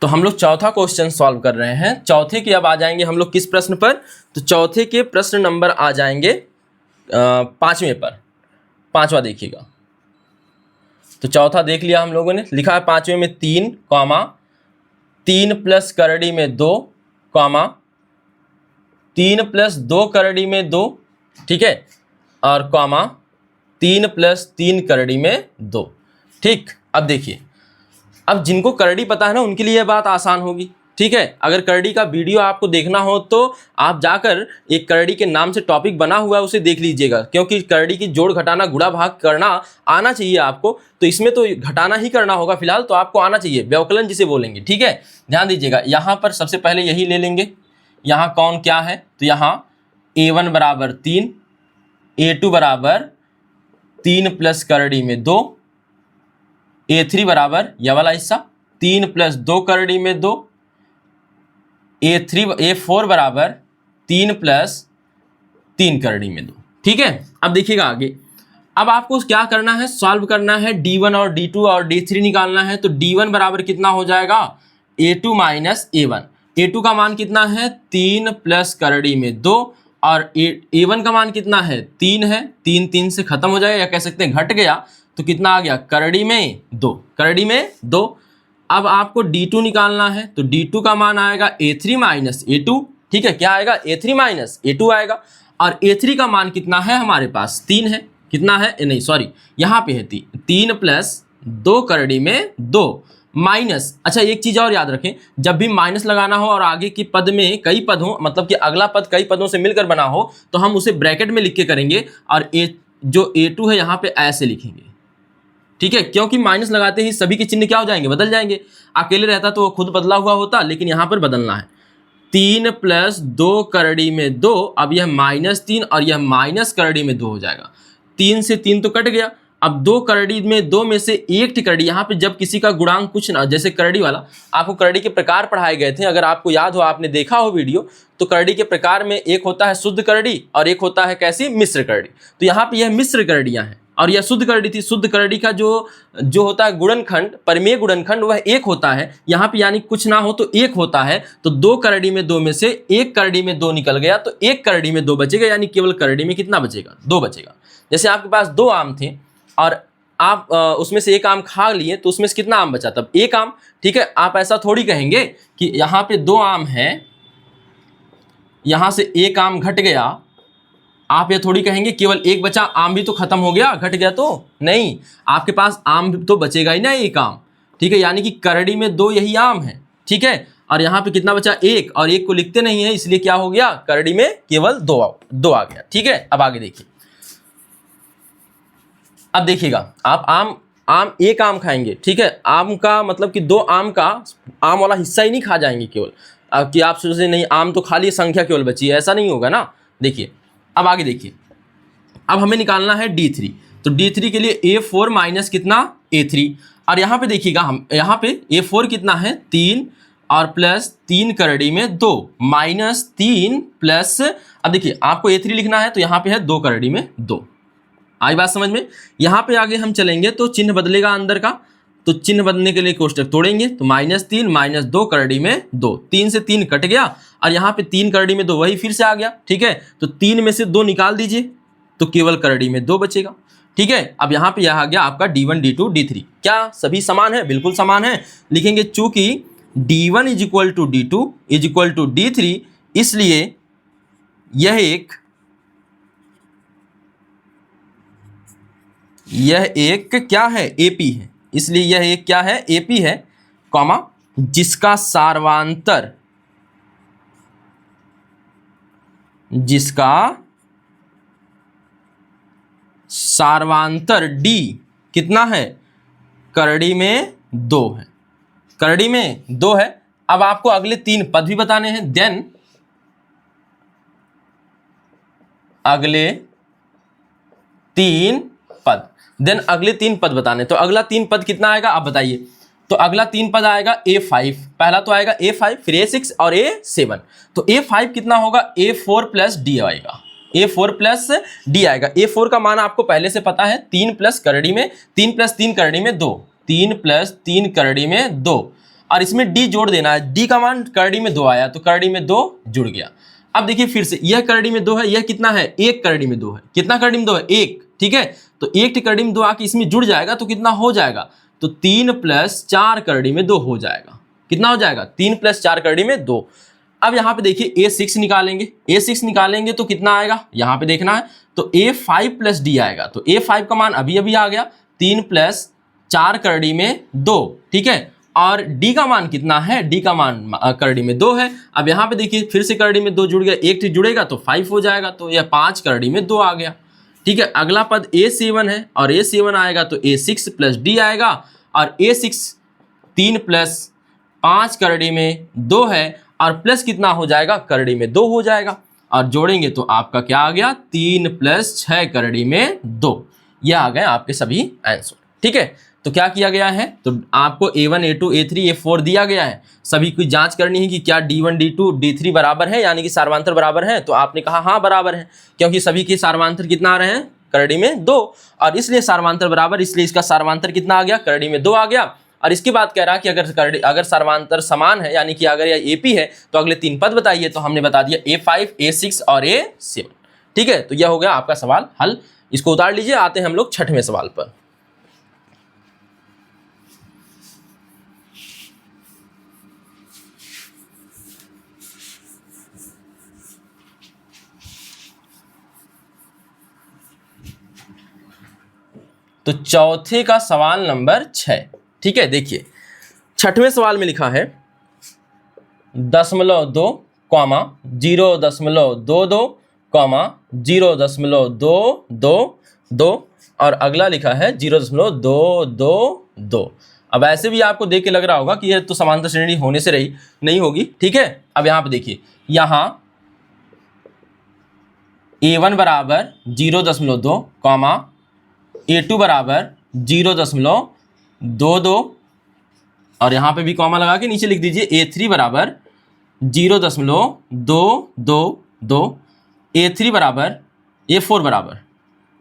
तो हम लोग चौथा क्वेश्चन सॉल्व कर रहे हैं। चौथे के अब आ जाएंगे हम लोग किस प्रश्न पर? तो चौथे के प्रश्न नंबर आ जाएंगे 5वें पर। 5वां देखिएगा। तो चौथा देख लिया हम लोगों ने, लिखा है 5वें में 3 कॉमा 3 प्लस करड़ी में 2 कॉमा 3 प्लस 2 करड़ी में 2, ठीक है, और कॉमा 3 प्लस 3 करड़ी में 2। ठीक, अब देखिए, अब जिनको करड़ी पता है ना उनके लिए यह बात आसान होगी। ठीक है, अगर करड़ी का वीडियो आपको देखना हो तो आप जाकर एक करड़ी के नाम से टॉपिक बना हुआ है उसे देख लीजिएगा, क्योंकि करड़ी की जोड़ घटाना गुणा भाग करना आना चाहिए आपको। तो इसमें तो घटाना ही करना होगा फिलहाल, तो आपको आना चाहिए, व्यवकलन जिसे बोलेंगे। ठीक है, ध्यान दीजिएगा। यहाँ पर सबसे पहले यही ले लेंगे। यहाँ कौन क्या है? तो यहाँ A1 बराबर 3, A2 बराबर 3 प्लस करड़ी में 2, A3 बराबर यह वाला हिस्सा 3 प्लस 2 करड़ी में 2, A4 बराबर 3 प्लस 3 करड़ी में 2। ठीक है, अब देखिएगा आगे। अब आपको क्या करना है? सॉल्व करना है D1 और D2 और D3 निकालना है। तो D1 बराबर कितना हो जाएगा? A2 minus A1। A2 का मान कितना है? 3 प्लस करड़ी में 2 और A1 का मान कितना है? 3 है। 3 3 से खत्म हो जाएगा, या कह सकते हैं घट गया, तो कितना आ गया? करड़ी में 2, करड़ी में 2। अब आपको D2 निकालना है। तो D2 का मान आएगा A3 माइनस A2। ठीक है, क्या आएगा? A3 माइनस A2 आएगा। और A3 का मान कितना है हमारे पास? 3 है। कितना है? नहीं सॉरी, यहाँ पे है 3 प्लस 2 करड़ी में 2 माइनस। अच्छा, एक चीज और याद रखें, जब भी माइनस लगाना हो और आगे की पद में कई पद हो, मतलब कि अगला पद कई पदों से मिलकर बना हो, तो हम उसे ब्रैकेट में लिख के करेंगे और जो A2 है यहाँ पे ऐसे लिखेंगे। ठीक है, क्योंकि माइनस लगाते ही सभी के चिन्ह क्या हो जाएंगे? बदल जाएंगे। अकेले रहता तो वो खुद बदला हुआ होता, लेकिन यहाँ पर बदलना है। 3 प्लस 2 करड़ी में 2, अब यह -3 और यह माइनस करड़ी में 2 हो जाएगा। 3 से 3 तो कट गया। अब 2 करड़ी में 2 में से एक करड़ी, यहाँ पे जब किसी का गुणांक कुछ ना, जैसे करड़ी वाला, आपको करड़ी के प्रकार पढ़ाए गए थे, अगर आपको याद हो, आपने देखा हो वीडियो, तो करड़ी के प्रकार में एक होता है शुद्ध करड़ी और एक होता है कैसी? मिश्र करड़ी। तो यहाँ पे यह मिश्र करड़ियाँ हैं और यह शुद्ध करड़ी थी। शुद्ध करड़ी का जो होता है गुणनखंड, परिमेय गुणनखंड, वह 1 होता है। यहाँ पे यानी कुछ ना हो तो 1 होता है। तो 2 करड़ी में 2 में से एक करड़ी में 2 निकल गया, तो एक करड़ी में 2 बचेगा, यानी केवल करड़ी में कितना बचेगा? 2 बचेगा। जैसे आपके पास 2 आम थे और आप उसमें से एक आम खा लिए, तो उसमें से कितना आम बचा? तब 1 आम। ठीक है, आप ऐसा थोड़ी कहेंगे कि यहाँ पे 2 आम है, यहाँ से 1 आम घट गया। आप ये थोड़ी कहेंगे केवल 1 बचा, आम भी तो खत्म हो गया, घट गया तो नहीं, आपके पास आम तो बचेगा ही ना, 1 आम। ठीक है, यानी कि करड़ी में 2 यही आम है। ठीक है, और यहाँ पे कितना बचा? 1, और 1 को लिखते नहीं है, इसलिए क्या हो गया? करड़ी में केवल 2 आ गया। ठीक है, अब आगे देखिए। अब देखिएगा, आप आम 1 आम खाएंगे। ठीक है, आम का मतलब कि 2 आम का आम वाला हिस्सा ही नहीं खा जाएंगे केवल, कि आप सोचे नहीं आम तो खा लिए, संख्या केवल बची है, ऐसा नहीं होगा ना। देखिए, अब आगे देखिए। अब हमें निकालना है D3। तो D3 के लिए A4 माइनस कितना? A3। और यहाँ पे देखिएगा, हम यहाँ पे A4 कितना है? 3 और प्लस 3 करड़ी में 2 माइनस 3 प्लस, अब देखिए आपको A3 लिखना है, तो यहाँ पे है 2 करड़ी में 2। आई बात समझ में? यहाँ पे आगे हम चलेंगे तो चिन्ह बदलेगा अंदर का, तो चिन्ह बदलने के लिए कोष्टक तोड़ेंगे। तो -3 माइनस 2 करड़ी में 2, 3 से 3 कट गया और यहाँ पे 3 करड़ी में 2 वही फिर से आ गया। ठीक है, तो 3 में से 2 निकाल दीजिए तो केवल करड़ी में 2 बचेगा। ठीक है, अब यहाँ पे यह आ गया आपका D1 D2 D3। क्या सभी समान है? बिल्कुल समान है। लिखेंगे चूंकि D1 is equal to D2 is equal to D3, इसलिए यह एक क्या है? AP है। इसलिए यह एक क्या है? AP है, कॉमा जिसका सार्वंतर d कितना है, करड़ी में 2 है, करड़ी में 2 है। अब आपको अगले 3 पद भी बताने हैं, देन अगले 3 पद बताने। तो अगला 3 पद कितना आएगा आप बताइए। तो अगला 3 पद आएगा A5, पहला तो आएगा A5, फिर A6 और A7। तो A5 कितना होगा, A4 प्लस D आएगा, A4 प्लस D आएगा। A4 का मान आपको पहले से पता है, 3 प्लस करड़ी में 3 प्लस 3 करड़ी में 2, 3 प्लस 3 करड़ी में 2, और इसमें D जोड़ देना है। D का मान करड़ी में 2 आया, तो करड़ी में 2 जुड़ गया। अब देखिए फिर से, यह करड़ी में 2 है, यह कितना है, 1 करड़ी में 2 है। कितना करड़ी में 2 है, 1, ठीक है। तो 1 करड़ी में 2 आके इसमें जुड़ जाएगा, तो कितना हो जाएगा, तो 3 प्लस 4 करड़ी में 2 हो जाएगा। कितना हो जाएगा, 3 प्लस 4 करड़ी में 2। अब यहाँ पे देखिए A6 निकालेंगे, A6 निकालेंगे तो कितना आएगा, यहाँ पे देखना है, तो A5 प्लस D आएगा। तो A5 का मान अभी अभी आ गया, 3 प्लस 4 करड़ी में 2, ठीक है। और D का मान कितना है, D का मान करड़ी में 2 है। अब यहाँ पे देखिए फिर से करड़ी में 2 जुड़ गया, एक जुड़ेगा तो 5 हो जाएगा, तो यह 5 करड़ी में 2 आ गया, ठीक है। अगला पद A7 है, और A7 आएगा तो A6 प्लस D आएगा, और A6 3 प्लस 5 करड़ी में 2 है, और प्लस कितना हो जाएगा, करड़ी में 2 हो जाएगा, और जोड़ेंगे तो आपका क्या आ गया, 3 प्लस 6 करड़ी में 2। यह आ गए आपके सभी आंसर, ठीक है। तो क्या किया गया है, तो आपको A1 A2 A3 A4 दिया गया है, सभी की जांच करनी है कि क्या D1 D2 D3 बराबर है, यानी कि सार्वंतर बराबर है। तो आपने कहा हाँ बराबर है, क्योंकि सभी के सार्वंतर कितना आ रहे हैं, करड़ी में 2, और इसलिए सार्वंतर बराबर, इसलिए इसका सार्वंतर कितना आ गया, करड़ी में 2 आ गया। और इसके बाद कह रहा कि अगर सार्वंतर समान है, यानी कि अगर यह AP है, तो अगले 3 पद बताइए। तो हमने बता दिया A5 A6 और A7, ठीक है। तो यह हो गया आपका सवाल हल, इसको उतार लीजिए। आते हैं हम लोग 6वें सवाल पर। तो चौथे का सवाल नंबर 6, ठीक है। देखिए 6वें सवाल में लिखा है 0.2, 0.22, 0.222, और अगला लिखा है 0.222। अब ऐसे भी आपको देख के लग रहा होगा कि यह तो समांतर श्रेणी होने से रही नहीं होगी, ठीक है। अब यहाँ पे देखिए, यहाँ A1 बराबर 0.2, A2 बराबर 0.22, और यहाँ पे भी कॉमा लगा के नीचे लिख दीजिए A3 बराबर 0.222, A3 बराबर A4 बराबर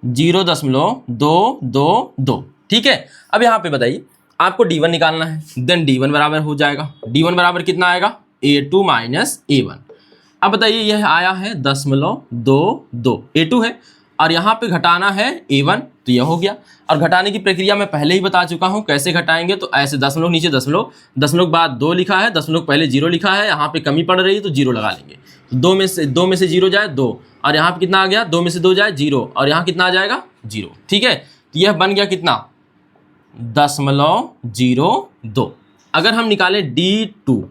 0.222, ठीक है। अब यहाँ पे बताइए आपको D1 निकालना है, देन D1 बराबर हो जाएगा, D1 बराबर कितना आएगा, A2 माइनस A1। अब बताइए यह आया है 0.22, A2 है, और यहाँ पे घटाना है A1, तो यह हो गया। और घटाने की प्रक्रिया मैं पहले ही बता चुका हूँ, कैसे घटाएंगे। तो ऐसे दशमलव नीचे दशमलव, दशमलव के बाद 2 लिखा है, दशमलव पहले 0 लिखा है, यहाँ पे कमी पड़ रही है तो 0 लगा लेंगे। तो 2 में से 0 जाए 2, और यहाँ पे कितना आ गया, 2 में से 2 जाए 0, और यहाँ कितना आ जाएगा 0, ठीक है। तो यह बन गया कितना, 0.02। अगर हम निकालें D2,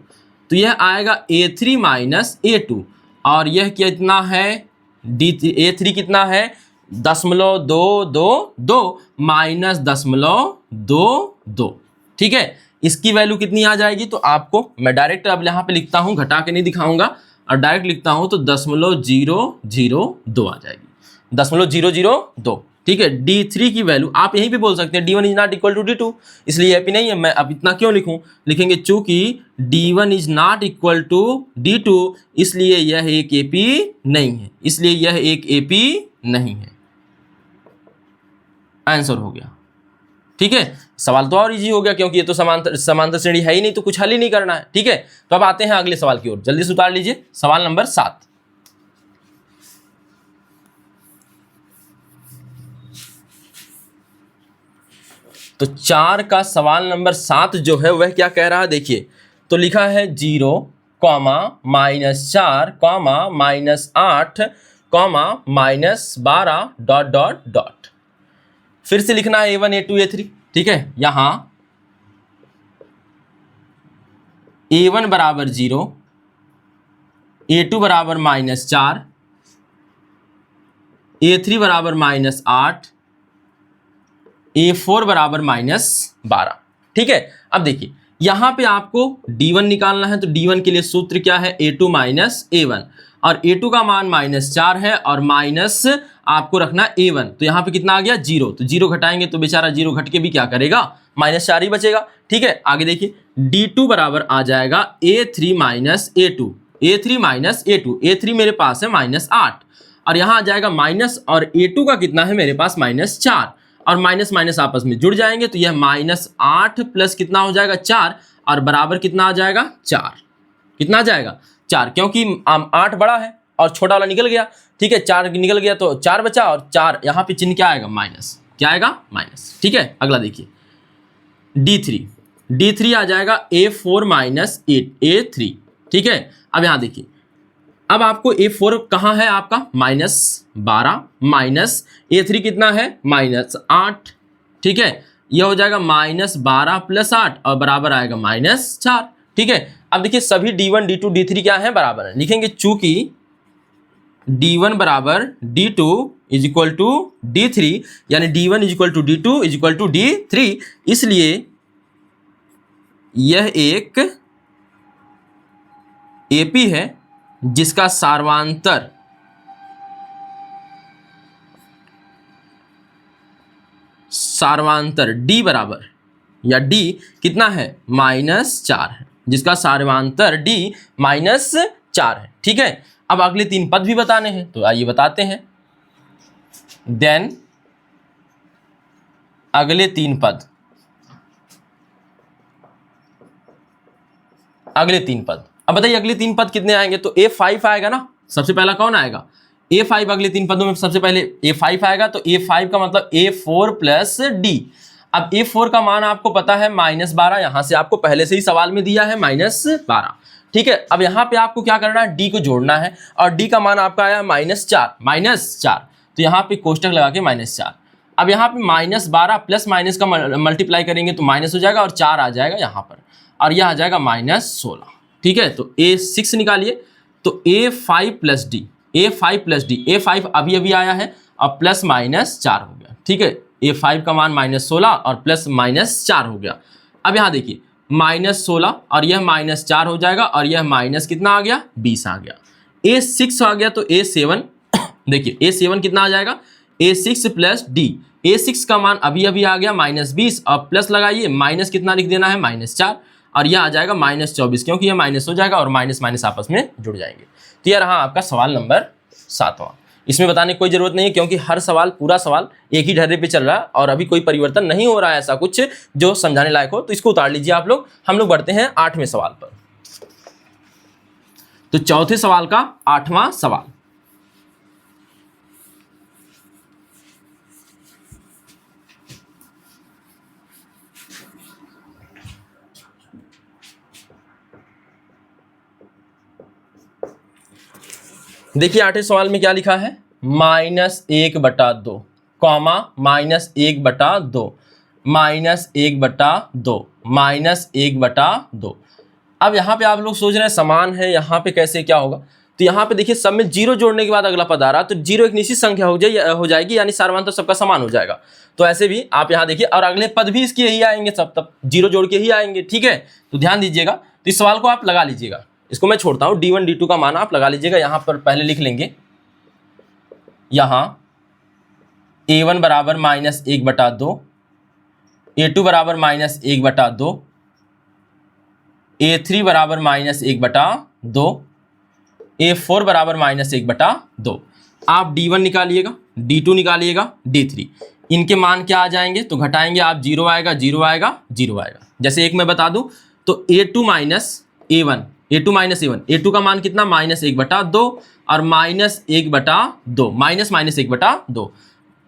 तो यह आएगा A3 माइनस A2, और यह कितना है, A3 कितना है, 0.222 माइनस 0.22, ठीक है। इसकी वैल्यू कितनी आ जाएगी, तो आपको मैं डायरेक्ट अब यहाँ पे लिखता हूँ, घटा के नहीं दिखाऊंगा, और डायरेक्ट लिखता हूँ, तो 0.002 आ जाएगी, 0.002, ठीक है। D3 की वैल्यू आप यहीं पे बोल सकते हैं D1 is not equal to D2, इसलिए AP नहीं है। मैं अब इतना क्यों लिखूं, लिखेंगे चूंकि D1 is not equal to D2, इसलिए यह एक AP नहीं है, इसलिए यह एक AP नहीं है। आंसर हो गया, ठीक है। सवाल तो और इजी हो गया, क्योंकि ये तो समांतर श्रेणी है ही नहीं, तो कुछ हल ही नहीं करना है, ठीक है। तो अब आते हैं अगले सवाल की ओर, जल्दी से उतार लीजिए सवाल नंबर 7। तो 4 का सवाल नंबर 7 जो है वह क्या कह रहा है, देखिए। तो लिखा है 0, -4, -8, -12 ... फिर से लिखना है A1 A2 A3, ठीक है। यहाँ A1 बराबर 0, A2 बराबर -4, A3 बराबर -8, A4 बराबर -12। ठीक है, अब देखिए यहां पे आपको D1 निकालना है, तो D1 के लिए सूत्र क्या है, A2 - A1, और A2 का मान -4 है और माइनस आपको रखना A1, तो यहाँ पे कितना आ गया 0, तो 0 घटाएंगे तो बेचारा 0 घट के भी क्या करेगा, -4 ही बचेगा। ठीक है, आगे देखिए D2 बराबर आ जाएगा A3 - A2, A3 - A2, A3 मेरे पास है -8, और यहाँ आ जाएगा माइनस, और A2 का कितना है मेरे पास -4, और माइनस माइनस आपस में जुड़ जाएंगे, तो यह -8 प्लस कितना हो जाएगा 4, और बराबर कितना आ जाएगा 4, कितना आ जाएगा 4, क्योंकि 8 बड़ा है और छोटा वाला निकल गया। ठीक है, 4 निकल गया तो 4 बचा, और 4 यहाँ पे चिन्ह क्या आएगा, माइनस, क्या आएगा माइनस। ठीक है, अगला देखिए D3 आ जाएगा A4 - A3। ठीक है, अब यहाँ देखिए, अब आपको A4 कहाँ है आपका -12, माइनस A3 कितना है -8। ठीक है, यह हो जाएगा -12 + 8 और बराबर आएगा -4। ठीक है, अब देखिए सभी D1 D2 D3 क्या है, बराबर है, लिखेंगे चूंकि D1 बराबर D2 is equal to D3, यानी D1 is equal to D2 is equal to D3, इसलिए यह एक AP है जिसका सार्वंतर D बराबर, या D कितना है -4 है, जिसका सार्वंतर D -4 है। ठीक है, अब अगले 3 पद भी बताने हैं, तो आइए बताते हैं। देन अगले 3 पद, अब बताइए अगले 3 पद कितने आएंगे, तो A5 आएगा ना, सबसे पहला कौन आएगा, A5, अगले 3 पदों में सबसे पहले A5 आएगा, तो A5 का मतलब A4 + D। अब A4 का मान आपको पता है -12, यहां से आपको पहले से ही सवाल में दिया है -12। ठीक है, अब यहाँ पे आपको क्या करना है, D को जोड़ना है, और D का मान आपका आया -4, तो यहाँ पे कोष्टक लगा के -4। अब यहाँ पे -12 प्लस माइनस का मल्टीप्लाई करेंगे तो माइनस हो जाएगा, और 4 आ जाएगा यहाँ पर, और यह आ जाएगा -16। ठीक है, तो A6 निकालिए, तो A5 + D, A5 अभी अभी आया है, अब +-4 हो गया। ठीक है, A5 का मान -16 और +-4 हो गया। अब यहाँ देखिए -16 और यह -4 हो जाएगा, और यह माइनस कितना आ गया, 20 आ गया। A6 आ गया, तो A7 देखिए A7 कितना आ जाएगा, A6 + D, A6 का मान अभी अभी आ गया -20, और प्लस लगाइए, माइनस कितना लिख देना है, -4, और यह आ जाएगा -24, क्योंकि यह माइनस हो जाएगा और माइनस माइनस आपस में जुड़ जाएंगे। तो यह रहा आपका सवाल नंबर 7वां। इसमें बताने की कोई जरूरत नहीं है, क्योंकि हर सवाल, पूरा सवाल एक ही ढर्रे पे चल रहा है और अभी कोई परिवर्तन नहीं हो रहा है ऐसा कुछ जो समझाने लायक हो, तो इसको उतार लीजिए आप लोग। हम लोग बढ़ते हैं 8वें सवाल पर। तो चौथे सवाल का 8वां सवाल, देखिए 8वें सवाल में क्या लिखा है, -1/2, -1/2, -1/2, -1/2। अब यहाँ पे आप लोग सोच रहे हैं समान है, यहाँ पे कैसे क्या होगा, तो यहाँ पे देखिए सब में 0 जोड़ने के बाद अगला पद आ रहा है, तो 0 एक निश्चित संख्या हो जाएगी, यानी सार्वंतर सबका समान हो जाएगा। तो ऐसे भी आप यहाँ देखिए, और अगले पद भी इसके यही आएंगे, सब तब 0 जोड़ के ही आएंगे। ठीक है, तो ध्यान दीजिएगा, तो इस सवाल को आप लगा लीजिएगा, इसको मैं छोड़ता हूँ, D1 D2 का मान आप लगा लीजिएगा। यहाँ पर पहले लिख लेंगे, यहाँ A1 बराबर -1/2, A2 बराबर -1/2, A3 बराबर -1/2, A4 बराबर -1/2। आप D1 निकालिएगा, D2 निकालिएगा, D3, इनके मान क्या आ जाएंगे, तो घटाएंगे आप, 0 आएगा, 0 आएगा, 0 आएगा। जैसे एक मैं बता दूं, तो A2 - A1, A2 का मान कितना, -1/2 और -1/2, -1/2,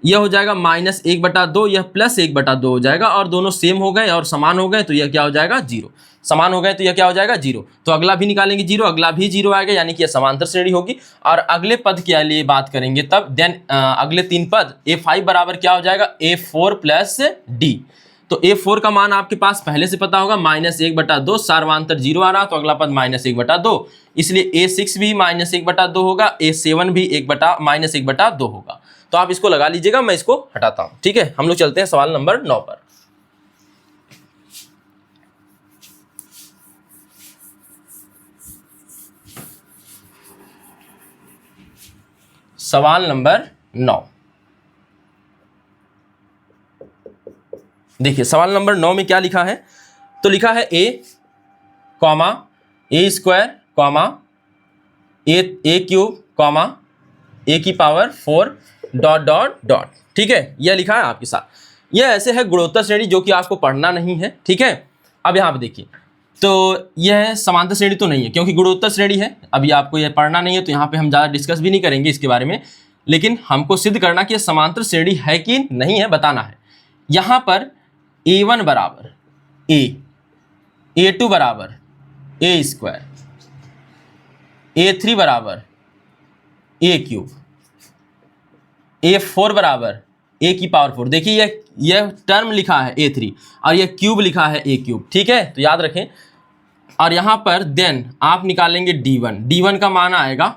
यह हो जाएगा -1/2, यह +1/2 हो जाएगा, और दोनों सेम हो गए और समान हो गए, तो यह क्या हो जाएगा, 0। समान हो गए तो यह क्या हो जाएगा, 0। तो अगला भी निकालेंगे 0, अगला भी 0 आएगा, यानी कि यह समांतर श्रेणी होगी। और अगले पद के लिए बात करेंगे तब, देन अगले 3 पद, A5 बराबर क्या हो जाएगा, A4 + D। तो A4 का मान आपके पास पहले से पता होगा -1/2, सार्वमांतर 0 आ रहा तो अगला पद -1/2, इसलिए A6 भी -1/2 होगा, A7 भी -1/2 होगा। तो आप इसको लगा लीजिएगा, मैं इसको हटाता हूं। ठीक है, हम लोग चलते हैं सवाल नंबर 9 पर। सवाल नंबर 9, देखिए सवाल नंबर 9 में क्या लिखा है। तो लिखा है a, A square, a cube, a की पावर 4 ... ठीक है, यह लिखा है आपके साथ। यह ऐसे है गुणोत्तर श्रेणी जो कि आपको पढ़ना नहीं है। ठीक है, अब यहाँ पे देखिए, तो यह समांतर श्रेणी तो नहीं है क्योंकि गुणोत्तर श्रेणी है, अभी आपको यह पढ़ना नहीं है, तो यहाँ पे हम ज़्यादा डिस्कस भी नहीं करेंगे इसके बारे में। लेकिन हमको सिद्ध करना कि यह समांतर श्रेणी है कि नहीं है, बताना है। यहाँ पर A1 बराबर a, A2 बराबर a स्क्वायर, A3 बराबर a क्यूब, A4 बराबर a की पावर 4। देखिए यह टर्म लिखा है A3 और यह क्यूब लिखा है a क्यूब। ठीक है, तो याद रखें। और यहाँ पर देन आप निकालेंगे D1 का मान आएगा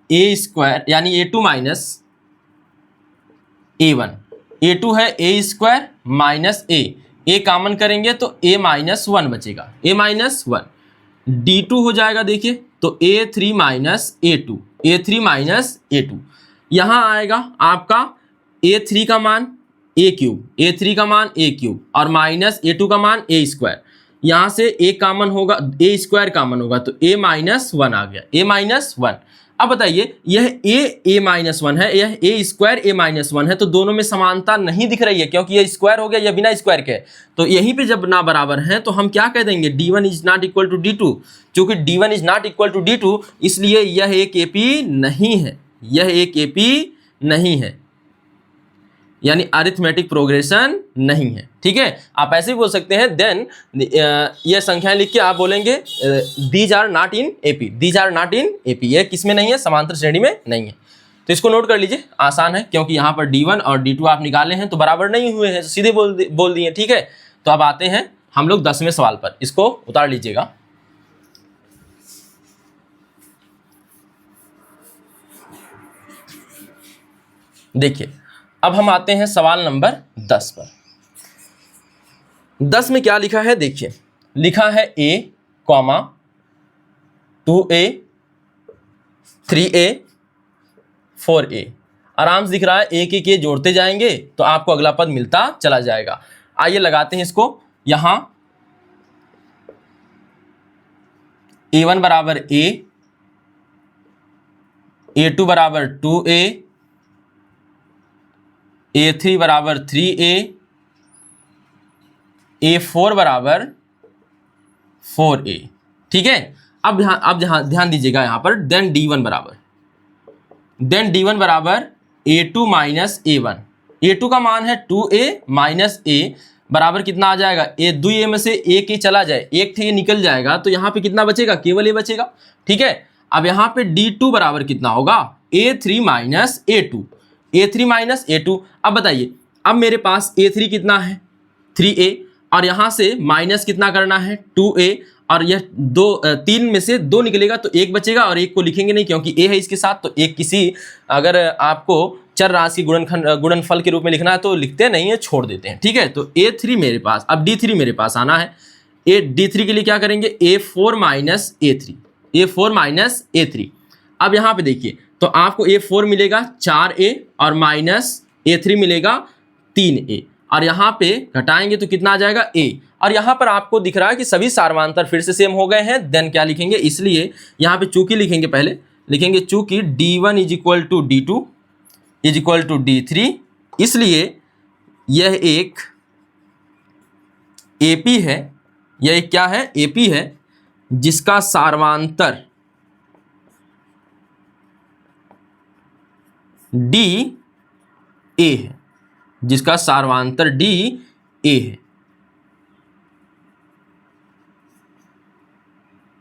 a स्क्वायर यानी A2 माइनस A1, A2 है a square minus a common करेंगे तो a माइनस 1 बचेगा, a माइनस 1। D2 हो जाएगा, देखिए तो A3 minus A2, A3 minus A2। यहाँ आएगा आपका A3 का मान a क्यूब, A3 का मान a क्यूब और माइनस A2 का मान a स्क्वायर। यहाँ से a कॉमन होगा, a स्क्वायर कॉमन होगा तो a माइनस 1 आ गया, a माइनस 1। अब बताइए यह a माइनस 1 है, यह a स्क्वायर a माइनस 1 है, तो दोनों में समानता नहीं दिख रही है क्योंकि यह स्क्वायर हो गया, यह बिना स्क्वायर के है। तो यहीं पे जब ना बराबर है तो हम क्या कह देंगे, D1 is not equal to D2। चूंकि D1 is not equal to D2 इसलिए यह एक AP नहीं है, यह एक AP नहीं है, यानी अरिथमेटिक प्रोग्रेशन नहीं है। ठीक है, आप ऐसे भी बोल सकते हैं। देन यह संख्या लिख के आप बोलेंगे these are not in AP, these are not in AP। यह किस में नहीं है, समांतर श्रेणी में नहीं है। तो इसको नोट कर लीजिए, आसान है क्योंकि यहाँ पर D1 और D2 आप निकाले हैं तो बराबर नहीं हुए हैं, तो सीधे बोल दिए। ठीक है, तो अब आते हैं हम लोग 10वें सवाल पर, इसको उतार लीजिएगा। देखिए अब हम आते हैं सवाल नंबर 10 पर। 10 में क्या लिखा है, देखिए लिखा है a, 2a, 3a, 4a। आराम से दिख रहा है, एक एक जोड़ते जाएंगे तो आपको अगला पद मिलता चला जाएगा। आइए लगाते हैं इसको। यहां a1 बराबर a, a2 बराबर 2a, A3 बराबर 3a, A4 बराबर 4a। ठीक है, अब ध्यान दीजिएगा यहाँ पर देन D1 बराबर A2 माइनस A1। A2 का मान है 2a माइनस a बराबर कितना आ जाएगा, a 2a में से एक ही चला जाए, एक थे ये निकल जाएगा तो यहाँ पे कितना बचेगा, केवल a बचेगा। ठीक है, अब यहाँ पे D2 बराबर कितना होगा, A3 minus A2, A3 minus A2। अब बताइए, अब मेरे पास A3 कितना है 3a और यहाँ से माइनस कितना करना है 2a, और यह 3 में से 2 निकलेगा तो 1 बचेगा और 1 को लिखेंगे नहीं क्योंकि a है इसके साथ। तो एक किसी अगर आपको चर राशि गुणनफल के रूप में लिखना है तो लिखते नहीं है, छोड़ देते हैं। ठीक है, तो A3 मेरे पास, अब D3 मेरे पास आना है। D3 के लिए क्या करेंगे, A4 minus A3, A4 minus A3। अब यहाँ पे देखिए तो आपको A4 मिलेगा 4a और माइनस A3 मिलेगा 3a, और यहाँ पे घटाएंगे तो कितना आ जाएगा a। और यहाँ पर आपको दिख रहा है कि सभी सार्वमांतर फिर से सेम हो गए हैं। देन क्या लिखेंगे, इसलिए यहाँ पे चूंकि लिखेंगे, पहले लिखेंगे चूंकि D1 is equal to D2 is equal to D3, इसलिए यह एक AP है, यह एक क्या है, AP है जिसका सार्वमांतर DA है, जिसका सार्वमांतर DA है।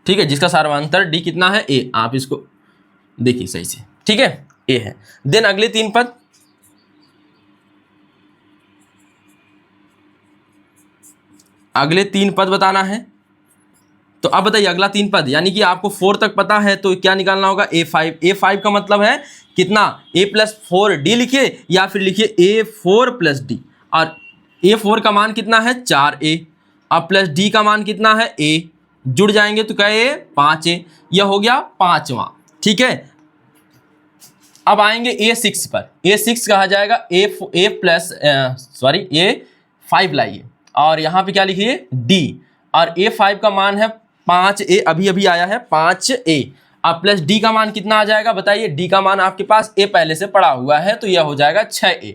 ठीक है, जिसका सार्वमांतर D कितना है, A। आप इसको देखिए सही से, ठीक है, A है। देन अगले 3 पद, अगले 3 पद बताना है। तो अब बताइए अगला 3 पद, यानी कि आपको 4 तक पता है तो क्या निकालना होगा, A5। A5 का मतलब है कितना, A+4D लिखिए या फिर लिखिए A4+D। और A4 का मान कितना है 4A, और प्लस D का मान कितना है A, जुड़ जाएंगे तो क्या A 5A। यह हो गया 5वां। ठीक है, अब आएंगे A6 पर। A6 कहा जाएगा A5 लाइए, और यहाँ पे क्या लिखिए D, और A5 का मान है 5A, अभी अभी आया है 5A। अब प्लस D का मान कितना आ जाएगा बताइए, D का मान आपके पास A पहले से पड़ा हुआ है तो यह हो जाएगा 6A।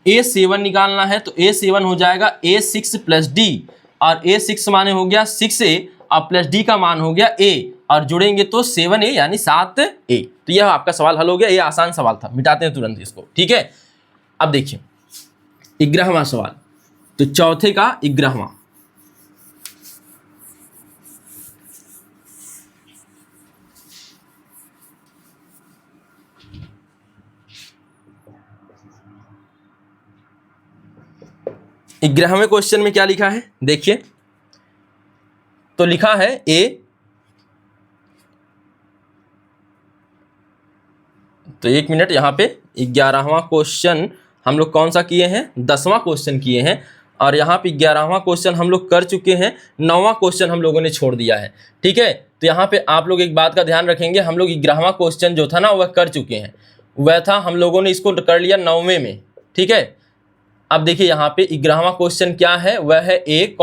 A7 निकालना है तो A7 हो जाएगा A6+D, और A6 माने हो गया 6A, और प्लस D का मान हो गया A, और जुड़ेंगे तो 7A यानी 7A। तो यह आपका सवाल हल हो गया। ये आसान सवाल था, मिटाते हैं तुरंत इसको। ठीक है, अब देखिए 11वां सवाल। तो चौथे का 11वां, ग्यारहवें क्वेश्चन में क्या लिखा है देखिए। तो लिखा है A, तो 1 मिनट, यहाँ पे 11वां क्वेश्चन हम लोग कौन सा किए हैं, 10वां क्वेश्चन किए हैं, और यहाँ पे 11वां क्वेश्चन हम लोग कर चुके हैं, 9वां क्वेश्चन हम लोगों ने छोड़ दिया है। ठीक है, तो यहाँ पे आप लोग एक बात का ध्यान रखेंगे, हम लोग 11वां क्वेश्चन जो था ना वह कर चुके हैं, वह था हम लोगों ने इसको कर लिया 9वें में। ठीक है, अब देखिए यहाँ पे 11वां क्वेश्चन क्या है, वह है A, A²,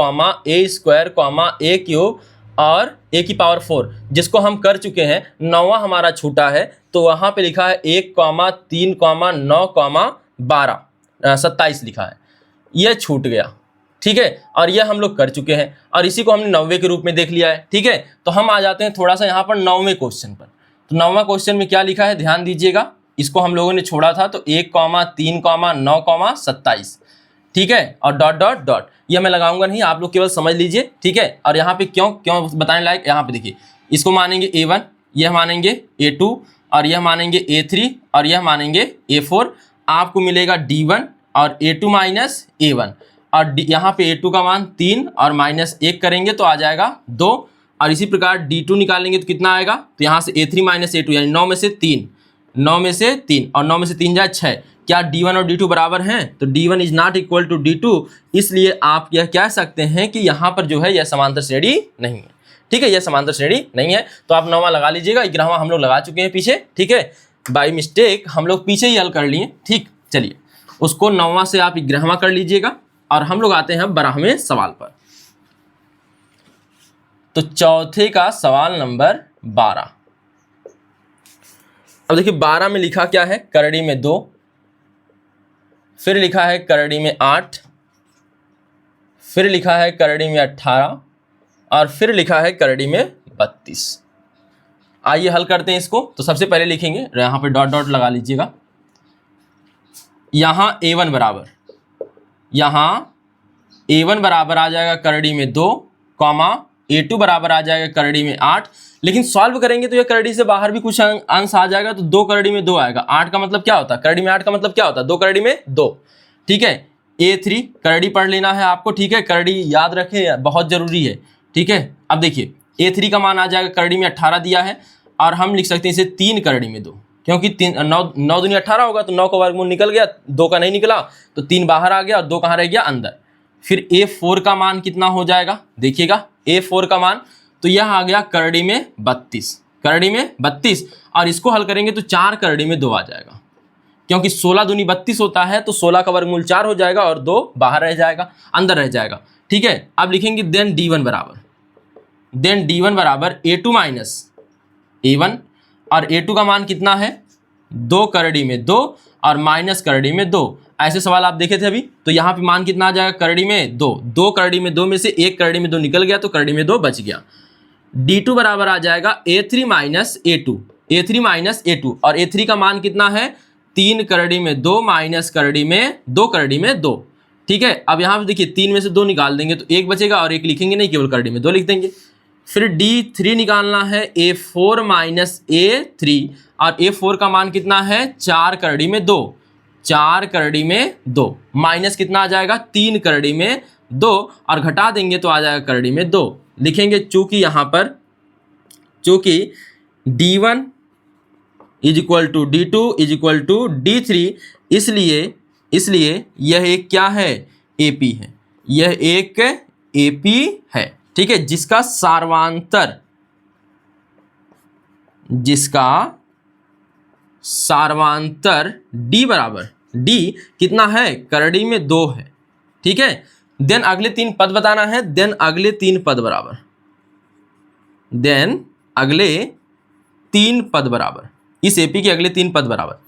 A³ और A⁴, जिसको हम कर चुके हैं। 9वां हमारा छूटा है, तो वहाँ पे लिखा है 1, 3, 9, 12, 27 लिखा है, यह छूट गया। ठीक है, और यह हम लोग कर चुके हैं, और इसी को हमने 9वें के रूप में देख लिया है। ठीक है, तो हम आ जाते हैं थोड़ा सा यहाँ पर 9वें क्वेश्चन पर। तो 9वां क्वेश्चन में क्या लिखा है ध्यान दीजिएगा, इसको हम लोगों ने छोड़ा था। तो 1, 3, 9, 27। ठीक है, और डॉट डॉट डॉट, यह मैं लगाऊंगा नहीं, आप लोग केवल समझ लीजिए। ठीक है, और यहाँ पे क्यों बताने लायक, यहाँ पे देखिए, इसको मानेंगे A1, यह मानेंगे A2, और यह मानेंगे A3, और यह मानेंगे A4। आपको मिलेगा D1 और A2 माइनस A1, और यहाँ पे A2 का मान 3 और -1 करेंगे तो आ जाएगा 2, और इसी प्रकार D2 निकालेंगे तो कितना आएगा, तो यहाँ से A3 माइनस A2 यानी 9 में से 3, 9 में से 3, और 9 में से 3 जाए 6। क्या D1 और D2 बराबर हैं, तो D1 is not equal to D2, इसलिए आप यह कह सकते हैं कि यहाँ पर जो है यह समांतर श्रेणी नहीं है। ठीक है, यह समांतर श्रेणी नहीं है, तो आप 9वां लगा लीजिएगा। 11वां हम लोग लगा चुके हैं पीछे। ठीक है, बाई मिस्टेक हम लोग पीछे ही हल कर लिए। ठीक, चलिए उसको 9वां से आप 11वां कर लीजिएगा, और हम लोग आते हैं 12वें सवाल पर। तो चौथे का सवाल नंबर 12। अब देखिए 12 में लिखा क्या है, करड़ी में 2, फिर लिखा है करड़ी में 8, फिर लिखा है करड़ी में 18, और फिर लिखा है करड़ी में 32। आइए हल करते हैं इसको। तो सबसे पहले लिखेंगे, यहाँ पे डॉट डॉट लगा लीजिएगा। यहाँ A1 बराबर, यहाँ A1 बराबर आ जाएगा करड़ी में 2, A2 बराबर आ जाएगा करड़ी में 8। लेकिन सॉल्व करेंगे तो ये करड़ी से बाहर भी कुछ अंश आ जाएगा, तो 2 करड़ी में 2 आएगा। 8 का मतलब क्या होता है, करड़ी में 8 का मतलब क्या होता है, 2 करड़ी में 2। ठीक है, A3 करड़ी पढ़ लेना है आपको। ठीक है, करड़ी याद रखें, बहुत जरूरी है। ठीक है, अब देखिए A3 का मान आ जाएगा, करड़ी में 18 दिया है, और हम लिख सकते हैं इसे 3 करड़ी में 2, क्योंकि 9 दूनी 18 होगा, तो 9 का वर्गमूल निकल गया, 2 का नहीं निकला, तो 3 बाहर आ गया और 2 कहाँ रह गया, अंदर। फिर A4 का मान कितना हो जाएगा, देखिएगा A4 का मान, तो यह आ गया करड़ी में 32, करड़ी में 32, और इसको हल करेंगे तो 4 करड़ी में 2 आ जाएगा, क्योंकि 16 दूनी 32 होता है, तो 16 का वर्गमूल 4 हो जाएगा और 2 बाहर रह जाएगा, अंदर रह जाएगा। ठीक है, अब लिखेंगे देन D1 बराबर A2 माइनस A1, और A2 का मान कितना है, 2 करड़ी में 2 और माइनस करड़ी में 2। ऐसे सवाल आप देखे थे अभी, तो यहाँ पे मान कितना आ जाएगा, करड़ी में 2, 2 करड़ी में 2 में से 1 करड़ी में 2 निकल गया, तो करड़ी में 2 बच गया। D2 बराबर आ जाएगा A3 minus A2, A3 minus A2, और A3 का मान कितना है, 3 करड़ी में 2 माइनस करड़ी में 2 करड़ी में 2। ठीक है, अब यहाँ पे देखिए 3 में से 2 निकाल देंगे तो 1 बचेगा, और 1 लिखेंगे नहीं, केवल करड़ी में 2 लिख देंगे। फिर D3 निकालना है, A4 माइनस A3, और A4 का मान कितना है, 4 करड़ी में 2, 4 करड़ी में 2, माइनस कितना आ जाएगा, 3 करड़ी में 2 और घटा देंगे तो आ जाएगा करड़ी में 2। लिखेंगे चूंकि यहाँ पर चूंकि D1 is equal to D2 is equal to D3, इसलिए यह एक क्या है, AP है। यह एक AP है, ठीक है, जिसका सार्वांतर D बराबर, D कितना है, करड़ी में 2 है, ठीक है। देन अगले 3 पद बताना है, देन अगले 3 पद बराबर, देन अगले 3 पद बराबर, इस AP के अगले 3 पद बराबर।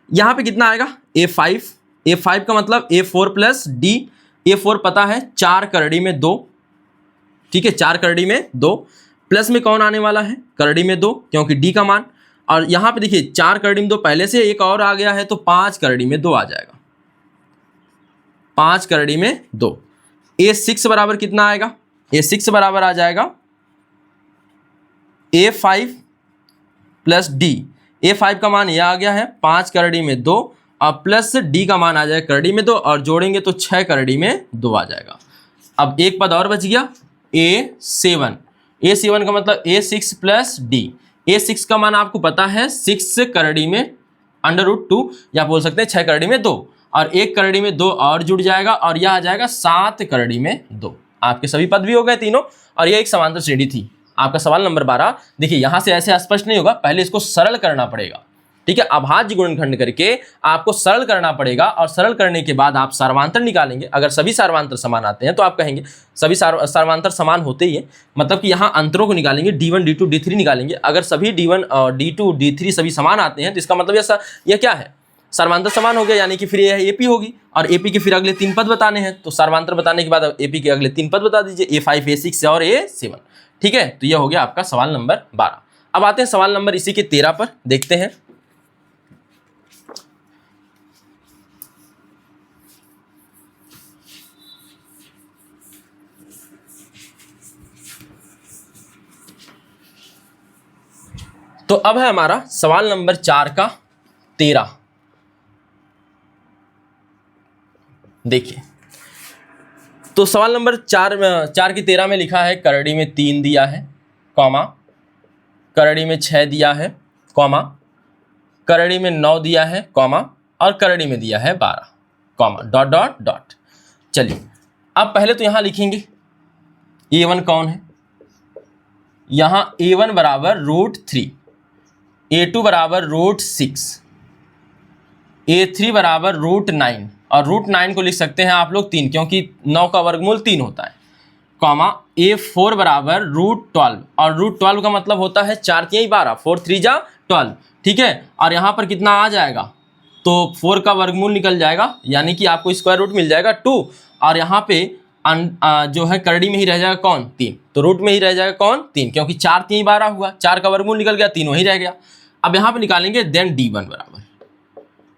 यहाँ पे कितना आएगा, A5 का मतलब A4 प्लस D, A4 पता है 4 करड़ी में 2, ठीक है, 4 करड़ी में 2, प्लस में कौन आने वाला है, करड़ी में 2, क्योंकि D का मान। और यहाँ पे देखिए 4 करड़ी में 2 पहले से एक और आ गया है, तो 5 करड़ी में 2 आ जाएगा, 5 करड़ी में 2। A6 बराबर कितना आएगा, A6 बराबर आ जाएगा A5 प्लस D। A5 का मान यह आ गया है 5 करड़ी में 2 और प्लस D का मान आ जाएगा करड़ी में 2 और जोड़ेंगे तो 6 करड़ी में 2 आ जाएगा। अब एक पद और बच गया A7 का मतलब A6 प्लस D। A6 का मान आपको पता है 6 करड़ी में √2 या बोल सकते हैं 6 करड़ी में 2 और 1 करड़ी में 2 और जुड़ जाएगा और यह आ जाएगा 7 करड़ी में 2। आपके सभी पद भी हो गए तीनों और यह एक समांतर श्रेणी थी। आपका सवाल नंबर 12। देखिए यहाँ से ऐसे स्पष्ट नहीं होगा, पहले इसको सरल करना पड़ेगा, ठीक है। अभाज्य गुणनखंड करके आपको सरल करना पड़ेगा और सरल करने के बाद आप सार्वधातुक निकालेंगे। अगर सभी सार्वधातुक समान आते हैं तो आप कहेंगे सभी सार्वधातुक समान होते ही है, मतलब कि यहाँ अंतरों को निकालेंगे, D1 D2 D3 निकालेंगे। अगर सभी D1 और D2 D3 सभी समान आते हैं तो इसका मतलब यह क्या है, सार्वधातुक समान हो गया, यानी कि फिर यह AP होगी और AP के फिर अगले 3 पद बताने हैं। तो सार्वधातुक बताने के बाद AP के अगले 3 पद बता दीजिए, A5 A6 और A7, ठीक है। तो यह हो गया आपका सवाल नंबर 12। अब आते हैं सवाल नंबर इसी के 13 पर, देखते हैं। तो अब है हमारा सवाल नंबर 4 का 13। देखिए तो सवाल नंबर 4 की 13 में लिखा है करड़ी में 3 दिया है, कॉमा, करड़ी में 6 दिया है, कॉमा, करड़ी में 9 दिया है, कॉमा, और करड़ी में दिया है 12, कॉमा, डॉट डॉट डॉट। चलिए अब पहले तो यहाँ लिखेंगे A1 कौन है, यहाँ A1 बराबर √3, A2 बराबर √6, A3 बराबर √9 और √9 को लिख सकते हैं आप लोग 3, क्योंकि 9 का वर्गमूल 3 होता है, कॉमा, A4 बराबर √12 और √12 का मतलब होता है 4 3 12, 4 3 जा 12, ठीक है। और यहाँ पर कितना आ जाएगा, तो 4 का वर्गमूल निकल जाएगा, यानी कि आपको स्क्वायर रूट मिल जाएगा 2 और यहाँ पे जो है करड़ी में ही रह जाएगा कौन, 3, तो रूट में ही रह जाएगा कौन, 3, क्योंकि 4 3 12 हुआ, 4 का वर्गमूल निकल गया, 3 वही रह गया। अब यहाँ पे निकालेंगे देन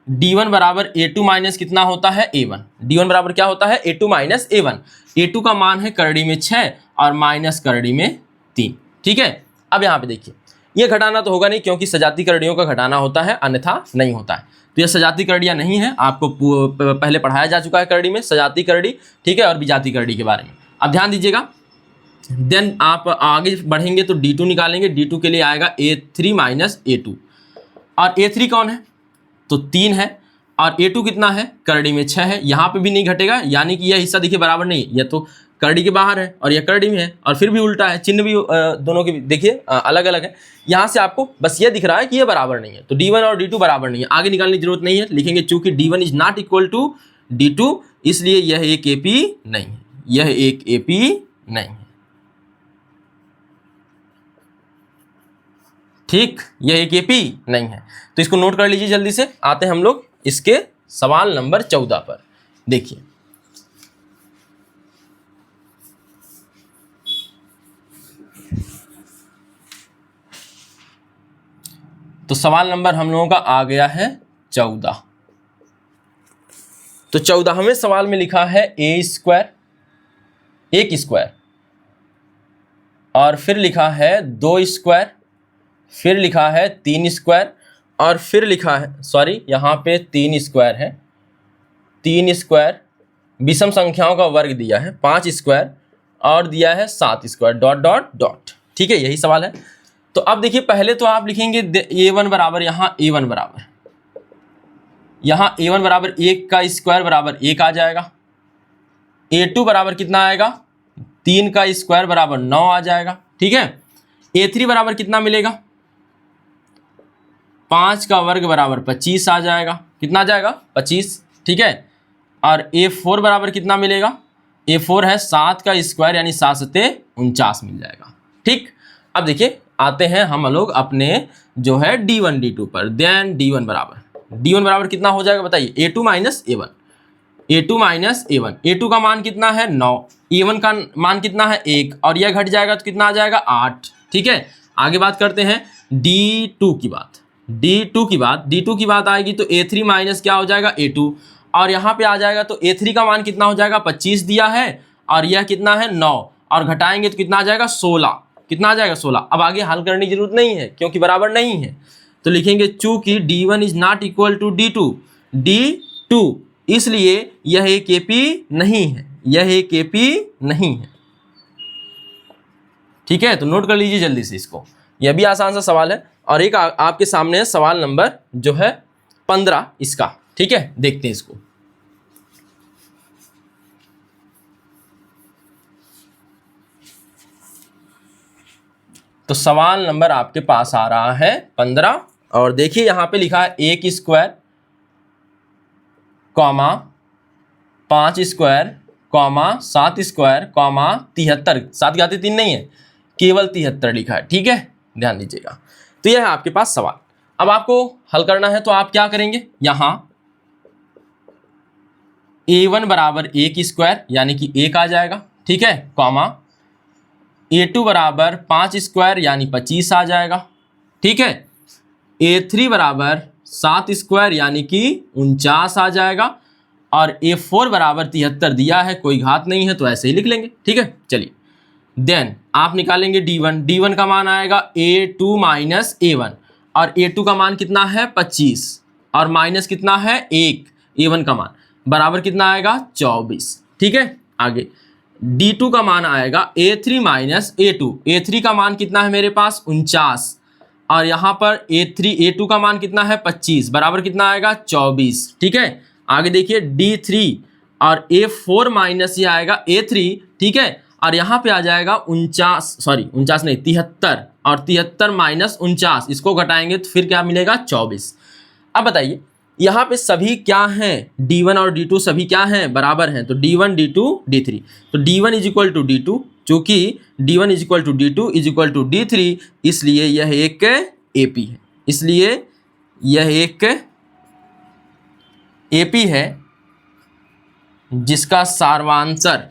D1 बराबर A2 माइनस कितना होता है, A1। D1 बराबर क्या होता है, A2 माइनस A1। A2 का मान है करड़ी में 6 और माइनस करड़ी में 3, ठीक है। अब यहाँ पे देखिए ये घटाना तो होगा नहीं, क्योंकि सजाती करड़ियों का घटाना होता है, अन्यथा नहीं होता है। तो ये सजाती करड़ियाँ नहीं है, आपको पहले पढ़ाया जा चुका है करड़ी में सजाती करड़ी, ठीक है, और विजाती करड़ी के बारे में। अब ध्यान दीजिएगा, देन आप आगे बढ़ेंगे तो D2 निकालेंगे, D2 के लिए आएगा A3 माइनस A2 और A3 कौन है, तो 3 है और A2 कितना है, करड़ी में 6 है, यहाँ पे भी नहीं घटेगा, यानी कि यह हिस्सा देखिए बराबर नहीं, यह तो करड़ी के बाहर है और यह करड़ी में है और फिर भी उल्टा है, चिन्ह भी दोनों के देखिए अलग अलग है। यहाँ से आपको बस ये दिख रहा है कि ये बराबर नहीं है, तो D1 और D2 बराबर नहीं है, आगे निकालने की जरूरत नहीं है। लिखेंगे चूंकि D1 is not equal to D2, इसलिए यह एक AP नहीं है, यह एक AP नहीं है, ठीक, यह एक AP नहीं है। तो इसको नोट कर लीजिए जल्दी से। आते हैं हम लोग इसके सवाल नंबर 14 पर। देखिए तो सवाल नंबर हम लोगों का आ गया है 14। तो 14वें सवाल में लिखा है A स्क्वायर, 1 स्क्वायर, और फिर लिखा है 2 स्क्वायर, फिर लिखा है 3 स्क्वायर, और फिर लिखा है, सॉरी यहाँ पे 3 स्क्वायर है, 3 स्क्वायर, विषम संख्याओं का वर्ग दिया है 5 स्क्वायर और दिया है 7 स्क्वायर डॉट डॉट डॉट। ठीक है, यही सवाल है। तो अब देखिए, पहले तो आप लिखेंगे a1 बराबर, यहाँ a1 बराबर, यहाँ a1 बराबर 1 का स्क्वायर बराबर 1 आ जाएगा। a2 बराबर कितना आएगा, 3 का स्क्वायर बराबर 9 आ जाएगा। ठीक है, a3 बराबर कितना मिलेगा, 5 का वर्ग बराबर 25 आ जाएगा। कितना आ जाएगा, 25। ठीक है, और a4 बराबर कितना मिलेगा, a4 है 7 का स्क्वायर यानी 7 सत्ते 49 मिल जाएगा। ठीक, अब देखिए आते हैं हम लोग अपने जो है d1 d2 पर। देन d1 बराबर कितना हो जाएगा बताइए, a2 minus a1, a2 minus a1। a2 का मान कितना है 9, a1 का मान कितना है 1, और यह घट जाएगा तो कितना आ जाएगा 8। ठीक है, आगे बात करते हैं d2 की बात। d2 की बात आएगी तो a3 माइनस क्या हो जाएगा a2, और यहाँ पे आ जाएगा तो a3 का मान कितना हो जाएगा 25 दिया है, और यह कितना है 9, और घटाएंगे तो कितना आ जाएगा 16। कितना आ जाएगा 16। अब आगे हल करने की जरूरत नहीं है क्योंकि बराबर नहीं है, तो लिखेंगे चूंकि d1 is not equal to d2, इसलिए यह एक AP नहीं है, यह एक AP नहीं है। ठीक है, तो नोट कर लीजिए जल्दी से इसको, यह भी आसान सा सवाल है। और एक आपके सामने है सवाल नंबर जो है 15 इसका। ठीक है, देखते हैं इसको। तो सवाल नंबर आपके पास आ रहा है 15, और देखिए यहाँ पे लिखा है 1 square comma 5 square comma 7 square comma 73, 7 की घात 3 नहीं है, केवल 73 लिखा है। ठीक है, ध्यान दीजिएगा। तो यह है आपके पास सवाल। अब आपको हल करना है तो आप क्या करेंगे, यहाँ a1 बराबर 1 स्क्वायर यानी कि 1 आ जाएगा। ठीक है, कॉमा a2 बराबर 5 स्क्वायर यानी 25 आ जाएगा। ठीक है, a3 बराबर 7 स्क्वायर यानी कि 49 आ जाएगा, और a4 बराबर 73 दिया है, कोई घात नहीं है तो ऐसे ही लिख लेंगे। ठीक है, चलिए देन आप निकालेंगे d1 का मान आएगा a2 माइनस a1, और a2 का मान कितना है 25, और माइनस कितना है 1 a1 का मान, बराबर कितना आएगा 24। ठीक है, आगे d2 का मान आएगा a3 माइनस a2 का मान कितना है मेरे पास 49, और यहाँ पर a2 का मान कितना है 25, बराबर कितना आएगा 24। ठीक है, आगे देखिए d3 और a4 माइनस ये आएगा a3। ठीक है, और यहाँ पे आ जाएगा 49 नहीं 73, और 73 माइनस 49, इसको घटाएंगे तो फिर क्या मिलेगा 24। अब बताइए यहाँ पे सभी क्या हैं, d1 और d2 सभी क्या हैं, बराबर हैं, तो d1 d2 d3, तो d1 is equal to d2, चूँकि d1 is equal to d2 is equal to d3, इसलिए यह एक AP है, इसलिए यह एक AP है जिसका सार्वांतर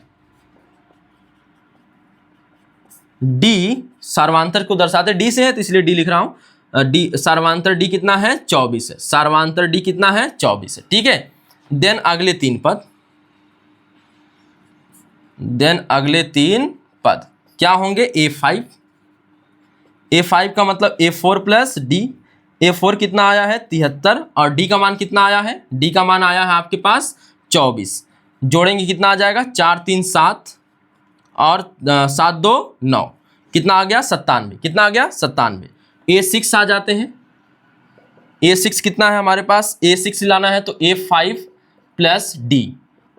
D, सार्वांतर को दर्शाते D से है तो इसलिए D लिख रहा हूं। D सार्वांतर D कितना है 24 है, सार्वांतर D कितना है 24 है। ठीक है, देन अगले तीन पद क्या होंगे, A5 का मतलब A4 प्लस D, A4 कितना आया है 73, और D का मान कितना आया है, D का मान आया है आपके पास 24, जोड़ेंगे कितना आ जाएगा 4 3 7 और 7 2 9, कितना आ गया 97, कितना आ गया 97। A6 आ जाते हैं, A6 कितना है हमारे पास, A6 लाना है तो A5 प्लस D,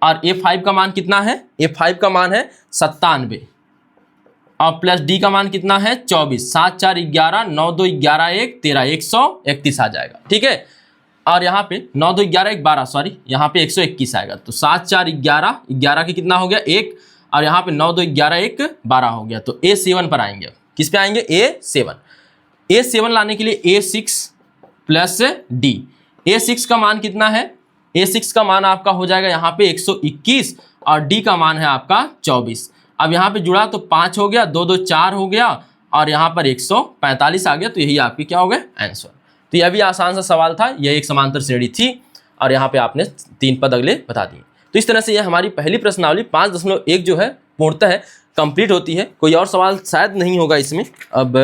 और A5 का मान कितना है, A5 का मान है 97, और प्लस D का मान कितना है 24, 7 4 11 9 2 11 1 13, 131 आ जाएगा। ठीक है, और यहाँ पे 9 2 11 1 12, सॉरी यहाँ पे 121 आएगा, तो 7 4 11 11 की कितना हो गया 1, और यहाँ पे 9 2 11 1 12 हो गया, तो A7 पर आएंगे। किस पे आएंगे, A7 लाने के लिए A6 प्लस D, A6 का मान कितना है, A6 का मान आपका हो जाएगा यहाँ पे 121, और D का मान है आपका 24। अब यहाँ पे जुड़ा तो 5 हो गया, 2 2 4 हो गया, और यहाँ पर 145 आ गया, तो यही आपकी क्या हो गया आंसर। तो यह भी आसान सा सवाल था, यह एक समांतर श्रेणी थी, और यहाँ पे आपने 3 पद अगले बता दिए। तो इस तरह से यह हमारी पहली प्रश्नावली 5.1 जो है पूर्णतः कंप्लीट होती है। कोई और सवाल शायद नहीं होगा इसमें, अब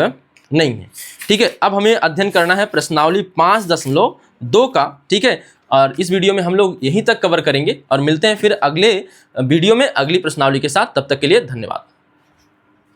नहीं है। ठीक है, अब हमें अध्ययन करना है प्रश्नावली 5.2 का। ठीक है, और इस वीडियो में हम लोग यहीं तक कवर करेंगे और मिलते हैं फिर अगले वीडियो में अगली प्रश्नावली के साथ। तब तक के लिए धन्यवाद।